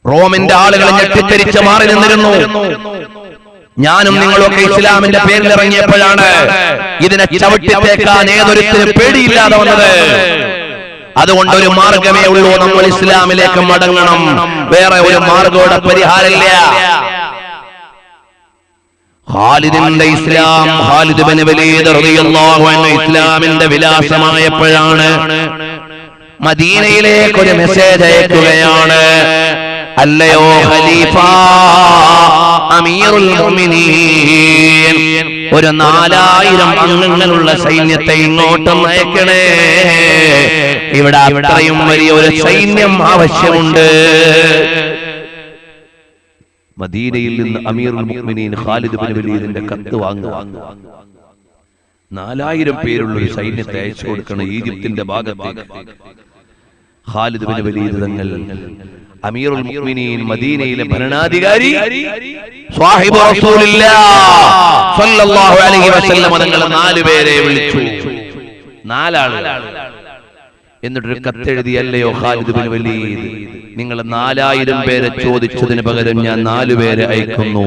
റോമിന്റെ ആളുകളെ ഞെട്ടിത്തെരിച്ച് മാറി നിന്നിരുന്നു. ഞാനും നിങ്ങളൊക്കെ ഇസ്ലാമിന്റെ പേരിൽ ഇറങ്ങിയപ്പോഴാണ് ഇതിനെ ചവിട്ടിത്തേക്കാൻ ഏതൊരുത്തിനും പേടിയില്ലാതെ വന്നത്. അതുകൊണ്ട് ഒരു മാർഗമേ ഉള്ളൂ, നമ്മൾ ഇസ്ലാമിലേക്ക് മടങ്ങണം. വേറെ ഒരു മാർഗോടെ പരിഹാരമില്ല. ഖാലിദിന്റെ ഇസ്ലാം, ഖാലിദ് ബിൻ വലീദ് റളിയല്ലാഹു അൻഹു ഇസ്ലാമിന്റെ വിലാസമായപ്പോഴാണ് മദീനയിലേക്ക് ഒരു മെസ്സേജ് അയക്കുകയാണ്. അല്ലയോ ഖലീഫ അമീറുൽ മുഅ്മിനീൻ, ഒരു 4000 അംഗങ്ങളുള്ള സൈന്യത്തെ ഇങ്ങോട്ട് അയക്കണേ. ഇവിടെ അത്രയും വലിയ ഒരു സൈന്യം ആവശ്യമുണ്ട്. മദീനയിൽ നിന്ന് അമീറുൽ മുഅ്മിനീൻ ഖാലിദ് ബിൻ വലീദിന്റെ കത്ത് വാങ്ങുക. 4000 പേരുള്ള ഒരു സൈന്യത്തെ അയച്ചു കൊടുക്കണം ഈജിപ്തിന്റെ ഭാഗത്തേക്ക്. ഖാലിദ് ബിൻ വലീദ് തങ്ങൾ അമീറുൽ മുഅ്മിനീൻ, മദീനയിലെ ഭരണാധികാരി, സ്വഹാബി റസൂലുള്ളാഹി സ്വല്ലല്ലാഹു അലൈഹി വസല്ലം തങ്ങൾ 4 പേരെ വിളിച്ചു. 4 ആളുകൾ. എന്നിട്ടൊരു കത്തെഴുതി, അല്ലയോ ഖാലിദ് ബിൻ വലീദ്, നിങ്ങൾ 4000 പേരെ ചോദിച്ചതിന് പകരം ഞാൻ 4 പേരെ അയക്കുന്നു.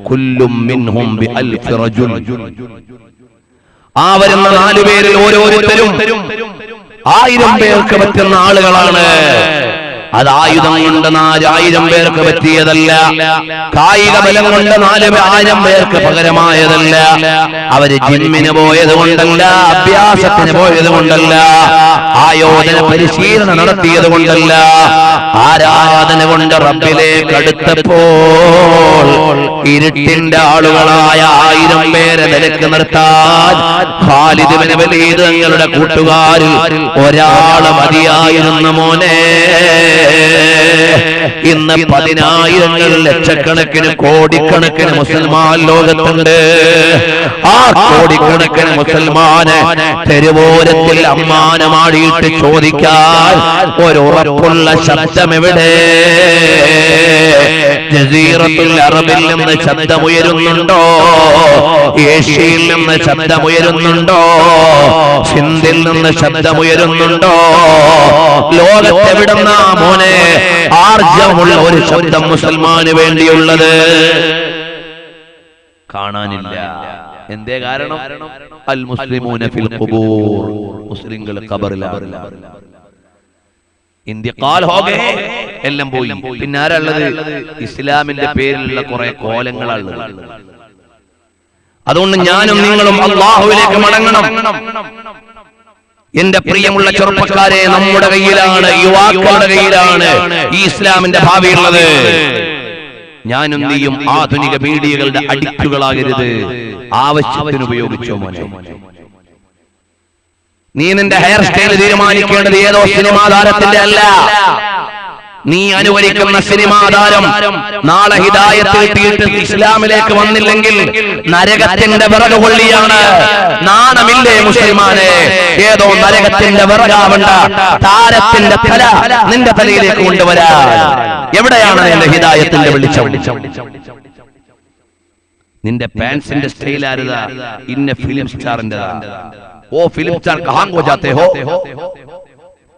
കുല്ലും മിൻഹും ബിഅൽഫി റജുൽ. ആ വരുന്ന 4 പേരിൽ ഓരോരുത്തരും 1000 പേർക്ക് പറ്റുന്ന ആളുകളാണ്. അത് ആയുധം കൊണ്ട് 4000 പേർക്ക് പറ്റിയതല്ല, കായിക ബലം കൊണ്ട് 4000 പേർക്ക് പകരമായതല്ല, അവര് ജിമ്മിന് പോയത് കൊണ്ടല്ല, അഭ്യാസത്തിന് പോയത് കൊണ്ടല്ല, ആയോധന പരിശീലനം നടത്തിയത് കൊണ്ടല്ല, ആരാധന കൊണ്ട് റബ്ബിലേക്ക് അടുത്തപ്പോൾ ഇരുട്ടിന്റെ ആളുകളായ 1000 പേരെ നിലക്ക് നിർത്താൻ ഖാലിദ് ബിൻ വലീദ് തങ്ങളുടെ കൂട്ടുകാരിൽ ഒരാള് മതിയായിരുന്നു മോനെ. ഇന്ന് 10,000 ലക്ഷക്കണക്കിന് കോടിക്കണക്കിന് മുസൽമാൻ ലോകത്തുണ്ട്. ആ കോടിക്കണക്കിന് മുസൽമാന് തെരുവോരത്തിൽ അമ്മാനമാടിയിട്ട് ചോദിക്കാൻ ഒരു ഉറപ്പുള്ള ശബ്ദം എവിടെ? ജസീറത്തുൽ അറബിൽ നിന്ന് ശബ്ദമുയരുന്നുണ്ടോ? ഏഷ്യയിൽ നിന്ന് ശബ്ദമുയരുന്നുണ്ടോ? സിന്ധിൽ നിന്ന് ശബ്ദമുയരുന്നുണ്ടോ? ലോകത്തെവിടുന്ന മോനെ ആർജവമുള്ള ഒരു ശബ്ദം മുസൽമാന് വേണ്ടിയുള്ളത്? കാണാനില്ല. എന്തേ കാരണം? അൽ മുസ്ലിമൂന ഫിൽ ഖുബൂർ, മുസ്ലിങ്ങൾ ഖബറിലാണ്. ഇന്ത്യക്കാൽ ഹോഗേ, എല്ലാം പോയി. പിന്നെ ആരുള്ളത്? ഇസ്ലാമിന്റെ പേരിലുള്ള കുറെ കോലങ്ങളാണുള്ളത്. അതുകൊണ്ട് ഞാനും നിങ്ങളും അല്ലാഹുവിലേക്ക് മടങ്ങണം. എന്റെ പ്രിയമുള്ള ചെറുപ്പക്കാരെ, നമ്മുടെ കയ്യിലാണ്, യുവാക്കളുടെ കയ്യിലാണ് ഈ ഇസ്ലാമിന്റെ ഭാവിയുള്ളത്. ഞാനും നീയും ആധുനിക മീഡിയകളുടെ അഡിക്റ്റുകളാകരുത്. ആവശ്യത്തിന് ഉപയോഗിച്ചോ മോനെ. നീ നിന്റെ ഹെയർ സ്റ്റൈൽ തീരുമാനിക്കേണ്ടത് ഏതോ സിനിമാ താരത്തിന്റെ അല്ല. നീ അനുകരിക്കുന്ന സിനിമാ താരം നാളെ ഹിദായത്ത് കിട്ടിയിട്ട് ഇസ്ലാമിലേക്ക് വന്നില്ലെങ്കിൽ നരകത്തിന്റെ വിറക് കൊള്ളിയാണ്. നാണമില്ലേ മുസ്ലിമാനെ? ഏതോ നരകത്തിന്റെ വിറകാവണ്ട താരത്തിന്റെ തല നിന്റെ തലയിലേക്ക് കൊണ്ടുവരാ. എവിടെയാണ് നിന്റെ ഹിദായത്തിന്റെ വെളിച്ചം? നിന്റെ പാൻസിന്റെ സ്റ്റൈൽ ആരുതാ? ഇന്ന ഫിലിം സ്റ്റാറിന്റെതാ. ഓ ഫിലിം സ്റ്റാർ കഹാം ഹോ ജാത്തെ ഹോ?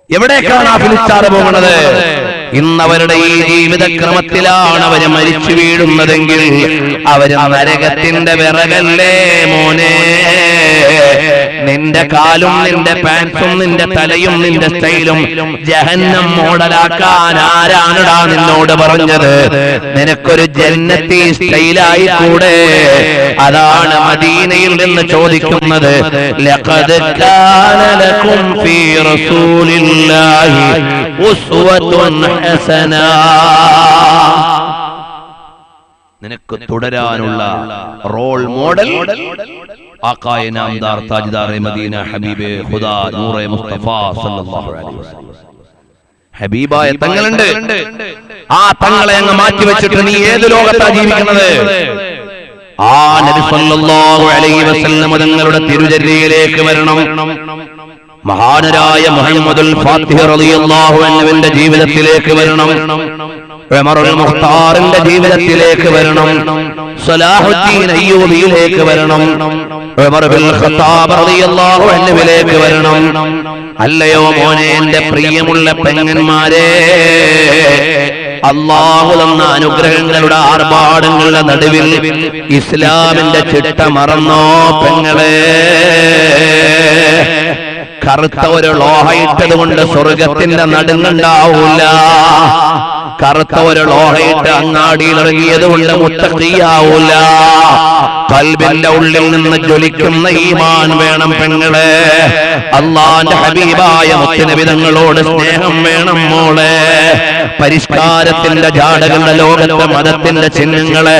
എവിടേക്കാണ് ആ ഫിലിം സ്റ്റാർ പോകുന്നത്? ഇന്നവരുടെ ഈ ജീവിതക്രമത്തിലാണ് അവര് മരിച്ചു വീഴുന്നതെങ്കിൽ അവര് നരകത്തിന്റെ വിറകല്ലേ മോനെ. നിന്റെ കാലും നിന്റെ പാൻസും നിന്റെ തലയും നിന്റെ സ്റ്റൈലും ജഹന്നം മോഡലാക്കാൻ ആരാണടാ നിന്നോട് പറഞ്ഞത്? നിനക്കൊരു ജന്നത്തി സ്റ്റൈലായി കൂടെ? അതാണ് മദീനയിൽ നിന്ന് ചോദിക്കുന്നത്. ലഖദ് കാന ലകും ഫീ റസൂലില്ലാഹി ഉസ്വത്തുൻ ഹസന. നിനക്ക് തുടരാനുള്ള റോൾ മോഡൽ ആഖായ നാംദാർ താജ്ദാറെ മദീന ഹബീബെ ഖുദാ നൂറെ മുസ്തഫ സല്ലല്ലാഹു അലൈഹി വസല്ലം. ഹബീബായ തങ്ങളുണ്ട്. ആ തങ്ങളെ അങ്ങ് മാറ്റി വെച്ചിട്ട് നീ ഏത് ലോകത്താ ജീവിക്കുന്നത്? ആ നബി സല്ലല്ലാഹു അലൈഹി വസല്ലം തങ്ങളുടെ തിരുചര്യയിലേക്ക് വരണം. മഹാനരായ മുഹമ്മദുൽ ഫാത്തിഹ് റളിയല്ലാഹു അൻഹുവിന്റെ ജീവിതത്തിലേക്ക് വരണം. ഉമറുൽ മുഖ്താറിന്റെ ജീവിതത്തിലേക്ക് വരണം. സലാഹുദ്ദീൻ അയ്യൂബിയിലേക്ക് വരണം. ഉമർ ബിൻ ഖത്താബ് റളിയല്ലാഹു അൻഹുവിലേക്ക് വരണം. അല്ലയോ മോനെ, എന്റെ പ്രിയമുള്ള പെങ്ങന്മാരെ, അല്ലാഹു തന്ന അനുഗ്രഹങ്ങളുടെ ആർഭാടങ്ങളുടെ നടുവിൽ ഇസ്ലാമിന്റെ ചിട്ട മറന്നോ പെങ്ങളെ? കറുത്ത ഒരു ലോഹയിട്ടത് കൊണ്ട് സ്വർഗത്തിന്റെ നടുങ്ങുണ്ടാവൂല. കറുത്ത ഒരു ലോഹയിട്ട് അങ്ങാടിയിൽ ഇറങ്ങിയത് കൊണ്ട് മുത്തഖിയാവൂല. ഖൽബിന്റെ ഉള്ളിൽ നിന്ന് ജ്വലിക്കുന്ന ഈമാൻ വേണം പെങ്ങളെ. അല്ലാഹുവിന്റെ ഹബീബായ മുത്തുനബി തങ്ങളോട് സ്നേഹം വേണം മോളെ. പരിഷ്കാരത്തിന്റെ ജാടകളുടെ ലോകത്തെ മതത്തിന്റെ ചിഹ്നങ്ങളെ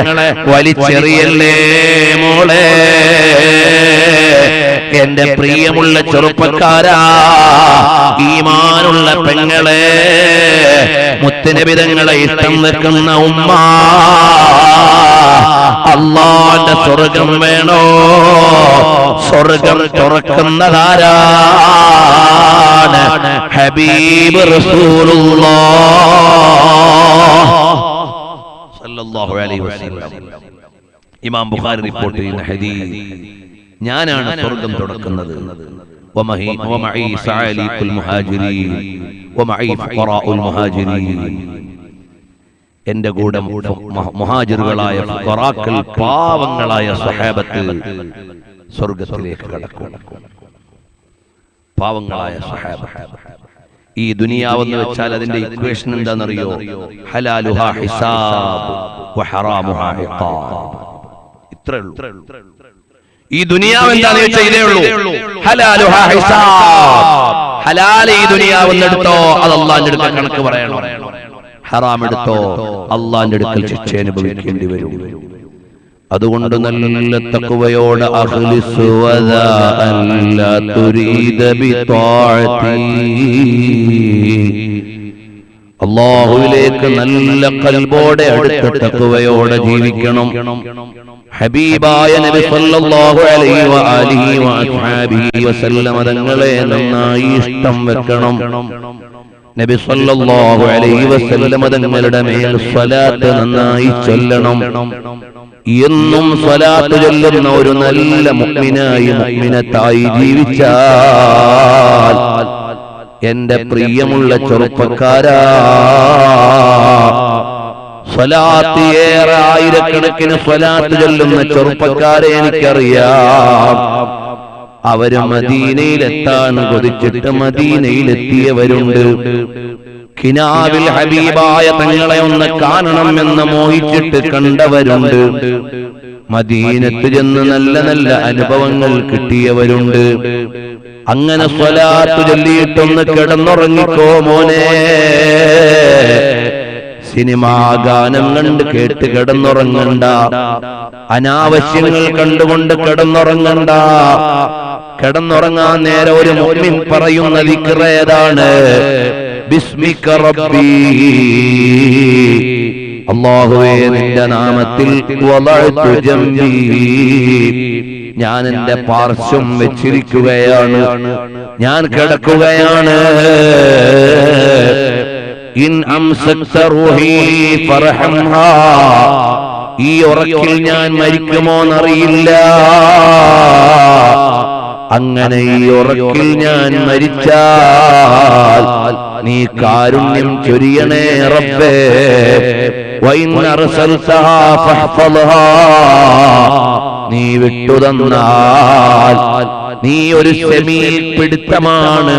വലിച്ചെറിയല്ലേ മോളെ. എന്റെ പ്രിയമുള്ള ചെറുപ്പക്കാരാ, ഈമാനുള്ള പെങ്ങളെ, മുത്തുനബി തങ്ങളെ ഇഷ്ടം വെക്കുന്ന ഉമ്മ, അല്ലാഹുവിന്റെ സ്വർഗം വേണോ? സ്വർഗം തുറക്കുന്നതാരാണ്? ഹബീബ് റസൂലുള്ളാഹ് സല്ലല്ലാഹു അലൈഹി വസല്ലം. ഇമാം ബുഖാരി റിപ്പോർട്ട് ചെയ്യുന്ന ഹദീസ്, ഞാനാണ് സ്വർഗം തുറക്കുന്നത്. വമഈ സഅലീഖുൽ മുഹാജിരീൻ വമഈ ഫഖറാഉൽ മുഹാജിരീൻ. എന്റെ കൂടെ മുഹാജിറുകളായ ഫഖറാക്കൾ, പാവങ്ങളായ സ്വഹാബത്ത് സ്വർഗത്തിലേക്ക് കടക്കും. പാവങ്ങളായ സ്വഹാബത്ത്. ഈ ദുനിയാവെന്ന് വെച്ചാൽ അതിന്റെ ഇക്വേഷൻ എന്താണെന്നറിയോ? ഹലാലുഹാ ഹിസാബ് വഹറാമുഹാ ഇഖാബ്. ഇത്രേ ഉള്ളൂ. ഈ ദുനിയാവ് എന്താണെന്ന് വെച്ചാൽ ഇതേ ഉള്ളൂ. ഹലാലുഹാ ഹിസാബ്. ഹലാൽ ഈ ദുനിയാവെന്ന് എടുത്തോ, അത് അല്ലാഹുവിന്റെ അടുക്കൽ കണക്ക് പറയണം. ഹറാം എടുത്തോ, അല്ലാഹുവിന്റെ അടുക്കൽ ശിക്ഷ അനുഭവിക്കേണ്ടി വരും. അതുകൊണ്ട് നല്ല തഖ്വയോടെ അഖ്ലിസ് വദാ അല്ലാ തുരീദ ബിതാഅതി, അല്ലാഹുവിലേക്ക് നല്ല ഖൽബോടെ അടുത്ത തഖ്വയോടെ ജീവിക്കണം. ഹബീബായ നബി സല്ലല്ലാഹു അലൈഹി വആലിഹി വഅസ്ഹാബിഹി വസല്ലം തങ്ങളെ നന്നായി ഇഷ്ടം വെക്കണം. നബി സല്ലല്ലാഹു അലൈഹി വസല്ലം തങ്ങളുടെ മേൽ സ്വലാത്ത് നന്നായി ചൊല്ലണം. എന്നും സ്വലാത്ത് ചൊല്ലുന്ന ഒരു നല്ല മുഅ്മിനായി മുഅ്മിനത്തായി ജീവിച്ചാൽ എന്റെ പ്രിയമുള്ള ചെറുപ്പക്കാരാ, സ്വലാത്ത് ഏറെ ആയിരക്കണക്കിന് സ്വലാത്ത് ചൊല്ലുന്ന ചെറുപ്പക്കാരെ എനിക്കറിയാം. അവര് മദീനയിലെത്താൻ കൊതിച്ചിട്ട് മദീനയിലെത്തിയവരുണ്ട്. കിനാവിൽ ഹബീബായ തങ്ങളെ ഒന്ന് കാണണം എന്ന് മോഹിച്ചിട്ട് കണ്ടവരുണ്ട്. മദീനത്ത് ചെന്ന് നല്ല നല്ല അനുഭവങ്ങൾ കിട്ടിയവരുണ്ട്. അങ്ങനെ സ്വലാത്ത് ചൊല്ലിയിട്ടൊന്ന് കിടന്നുറങ്ങിക്കോ മോനെ. സിനിമാ ഗാനം കണ്ട് കേട്ട് കിടന്നുറങ്ങണ്ട. അനാവശ്യങ്ങൾ കണ്ടുകൊണ്ട് കിടന്നുറങ്ങണ്ട. കിടന്നുറങ്ങാൻ നേരെ ഒരു മുഅ്മിൻ പറയുന്ന ദിക്ർ ഏതാണ്? ബിസ്മിക റബ്ബി, അല്ലാഹുവേ നിന്റെ നാമത്തിൽ വദഅതു ജംബി, ഞാൻ എന്റെ പാർശ്വം വെച്ചിരിക്കുകയാണ്, ഞാൻ കിടക്കുകയാണ്. ഇൻ അംസക്ത റൂഹി ഫർഹംഹാ, ഈ ഉറക്കിൽ ഞാൻ മരിക്കുമോന്നറിയില്ല. അങ്ങനെ ഈ ഉറക്കിൽ ഞാൻ മരിച്ചാൽ നീ കാരുണ്യം ചൊരിയണേ റബ്ബേ. വഇൻ അർസൽതഹാ ഫഹ്ഫദ്ഹാ, നീ വിട്ടുതന്നാൽ, നീ ഒരു പിടുത്തമാണ്.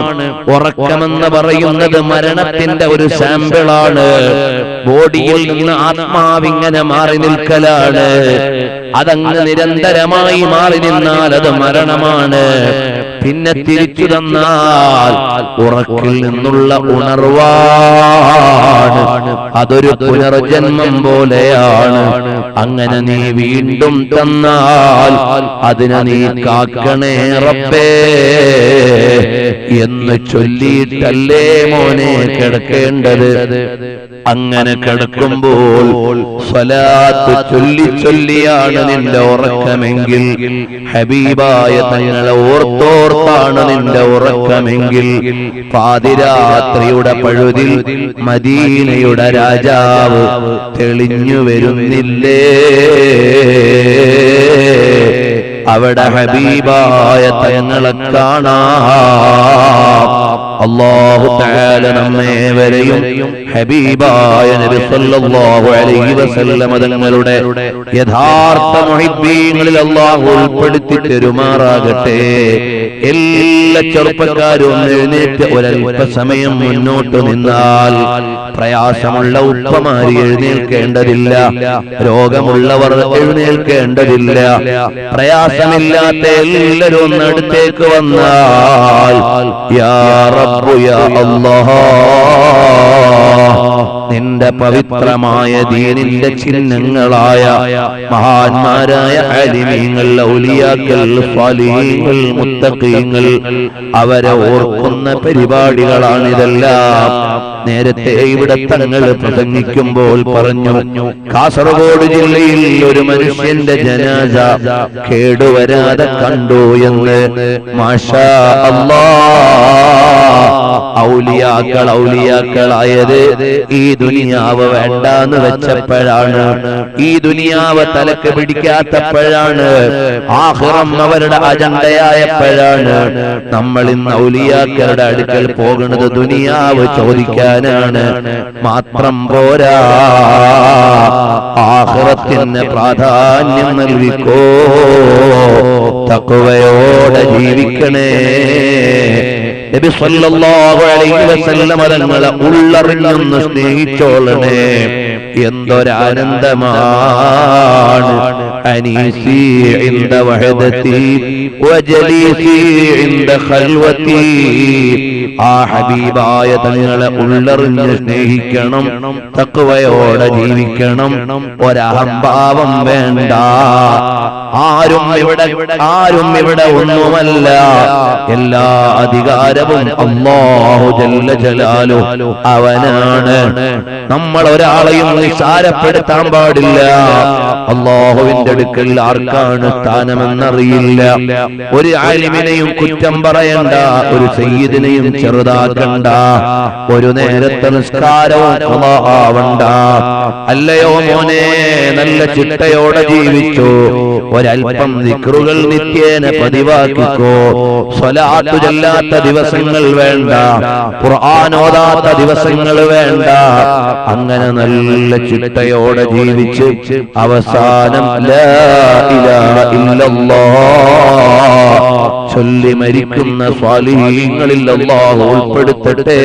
ഉറക്കമെന്ന് പറയുന്നത് മരണത്തിന്റെ ഒരു സാമ്പിളാണ്. ബോഡിയിൽ നിന്ന് ആത്മാവിങ്ങനെ മാറി നിൽക്കലാണ്. അതങ്ങ് നിരന്തരമായി മാറി നിന്നാൽ അത് മരണമാണ്. പിന്നെ തിരിച്ചു തന്നാൽ ഉറക്കിൽ നിന്നുള്ള ഉണർവാണ്. അതൊരു പുനർജന്മം പോലെയാണ്. അങ്ങനെ നീ വീണ്ടും തന്നാൽ അതിനെ നീ കാക്കണേ റബ്ബേ എന്ന് ചൊല്ലിയിട്ടല്ലേ മോനെ കിടക്കേണ്ടത്. അങ്ങനെ കിടക്കുമ്പോൾ സ്വലാത്ത് ചൊല്ലി ചൊല്ലിയാണ് നിന്റെ ഉറക്കമെങ്കിൽ, ഹബീബായ തങ്ങളെ ഓർത്തോർത്താണ് നിന്റെ ഉറക്കമെങ്കിൽ, പാതിരാത്രിയുടെ പഴുതിൽ മദീനയുടെ രാജാവ് തെളിഞ്ഞു വരുന്നില്ലേ? അവിടെ ഹബീബായ തങ്ങളെ കാണാം. അല്ലാഹു തആല നമ്മേവരെയും ഹബീബായ നബി സല്ലല്ലാഹു അലൈഹി വസല്ലം തങ്ങളുടെ യഥാർത്ഥ മുഹിബ്ബീങ്ങളിൽ അല്ലാഹു ഉൾപ്പെടുത്തി തരുമാറാകട്ടെ. എല്ലാ ചെറുപ്പക്കാരും എഴുന്നേറ്റ് ഒരല്പസമയം മുന്നോട്ട് നിന്നാൽ, പ്രയാസമുള്ള ഉപ്പമാരി എഴുന്നേൽക്കേണ്ടതില്ല, രോഗമുള്ളവർ എഴുന്നേൽക്കേണ്ടതില്ല, പ്രയാസമില്ലാത്ത എല്ലാവരും ഒന്നടുത്തേക്ക് വന്നാൽ, യാ റബ്ബു യാ അല്ലാഹ്, നിന്റെ പവിത്രമായ ദീനിന്റെ ചിഹ്നങ്ങളായ മഹാന്മാരായ ആലിമീങ്ങൾ, ഔലിയാക്കൾ, സ്വാലിഹീങ്ങൾ, മുത്തഖീങ്ങൾ, അവരെ ഓർക്കുന്ന പരിപാടികളാണിതെല്ലാം. നേരത്തെ ഇവിടെ തങ്ങൾ പ്രസംഗിക്കുമ്പോൾ പറഞ്ഞു, കാസർഗോഡ് ജില്ലയിൽ ഒരു മനുഷ്യന്റെ ജനാസ കേടുവരാതെ കണ്ടു എന്ന്. മാഷാ അല്ലാഹ്, ഔലിയാക്കളായത് ഈ ദുനിയാവ് വേണ്ടാന്ന് വെച്ചപ്പോഴാണ്, ഈ ദുനിയാവ് തലക്ക് പിടിക്കാത്തപ്പോഴാണ്, ആഖിറം അവരുടെ അജണ്ടയായപ്പോഴാണ്. നമ്മൾ ഇന്ന് ഔലിയാക്കളുടെ അടുക്കൽ പോകുന്നത് ദുനിയാവ് ചോദിക്കാനാണ്. മാത്രം പോരാ, ആഖിറത്തിന് പ്രാധാന്യം നൽകിക്കോ, തഖ്വയോടെ ജീവിക്കണേ. നബി സല്ലല്ലാഹു അലൈഹി വസല്ലം തങ്ങളെ ഉള്ളറിഞ്ഞൊന്ന് സ്നേഹിച്ചോളണേ. എന്തൊരാനന്ദമാണ് അനീസി ഇൻദ വഹദതി വജലീസി ഇൻദ ഖൽവതി. ആ ഹബീബായ തങ്ങളെ ഉള്ളറിഞ്ഞ് സ്നേഹിക്കണം, തഖ്വയോടെ ജീവിക്കണം, ഒരഹംഭാവം വേണ്ട. ആരും ഇവിടെ ഒന്നുമല്ല, എല്ലാ അധികാരവും അല്ലാഹു ജല്ല ജലാലുഹു അവനാണ്. നമ്മൾ ഒരാളെയും നിസ്സാരപ്പെടുത്താൻ പാടില്ല. അല്ലാഹുവിന്റെ അടുക്കൽ ആർക്കാണ് സ്ഥാനമെന്നറിയില്ല. ഒരു ആലിമിനെയും കുറ്റം പറയണ്ട, ഒരു സയ്യിദിനെയും ചെറുതാക്കണ്ട, ഒരു നേരത്തെ നിസ്കാരവും ഖളാവണ്ട. അല്ലയോ മോനെ, നല്ല ചിട്ടയോടെ ജീവിച്ചു, ഒരൽപ്പം ദിക്റുകൾ നിത്യേന പതിവാക്കിക്കോ. സ്വലാത്ത് ചൊല്ലാത്ത ദിവസങ്ങൾ വേണ്ട, ഖുർആൻ ഓതാത്ത ദിവസങ്ങൾ വേണ്ട. അങ്ങനെ നല്ല ചിട്ടയോടെ ജീവിച്ച് അവസാനം ലാ ഇലാഹ ഇല്ലല്ലാഹ് ചൊല്ലി മരിക്കുന്ന സ്വാലിഹീങ്ങളിൽ അല്ലാഹു ഉൾപ്പെടുത്തട്ടെ.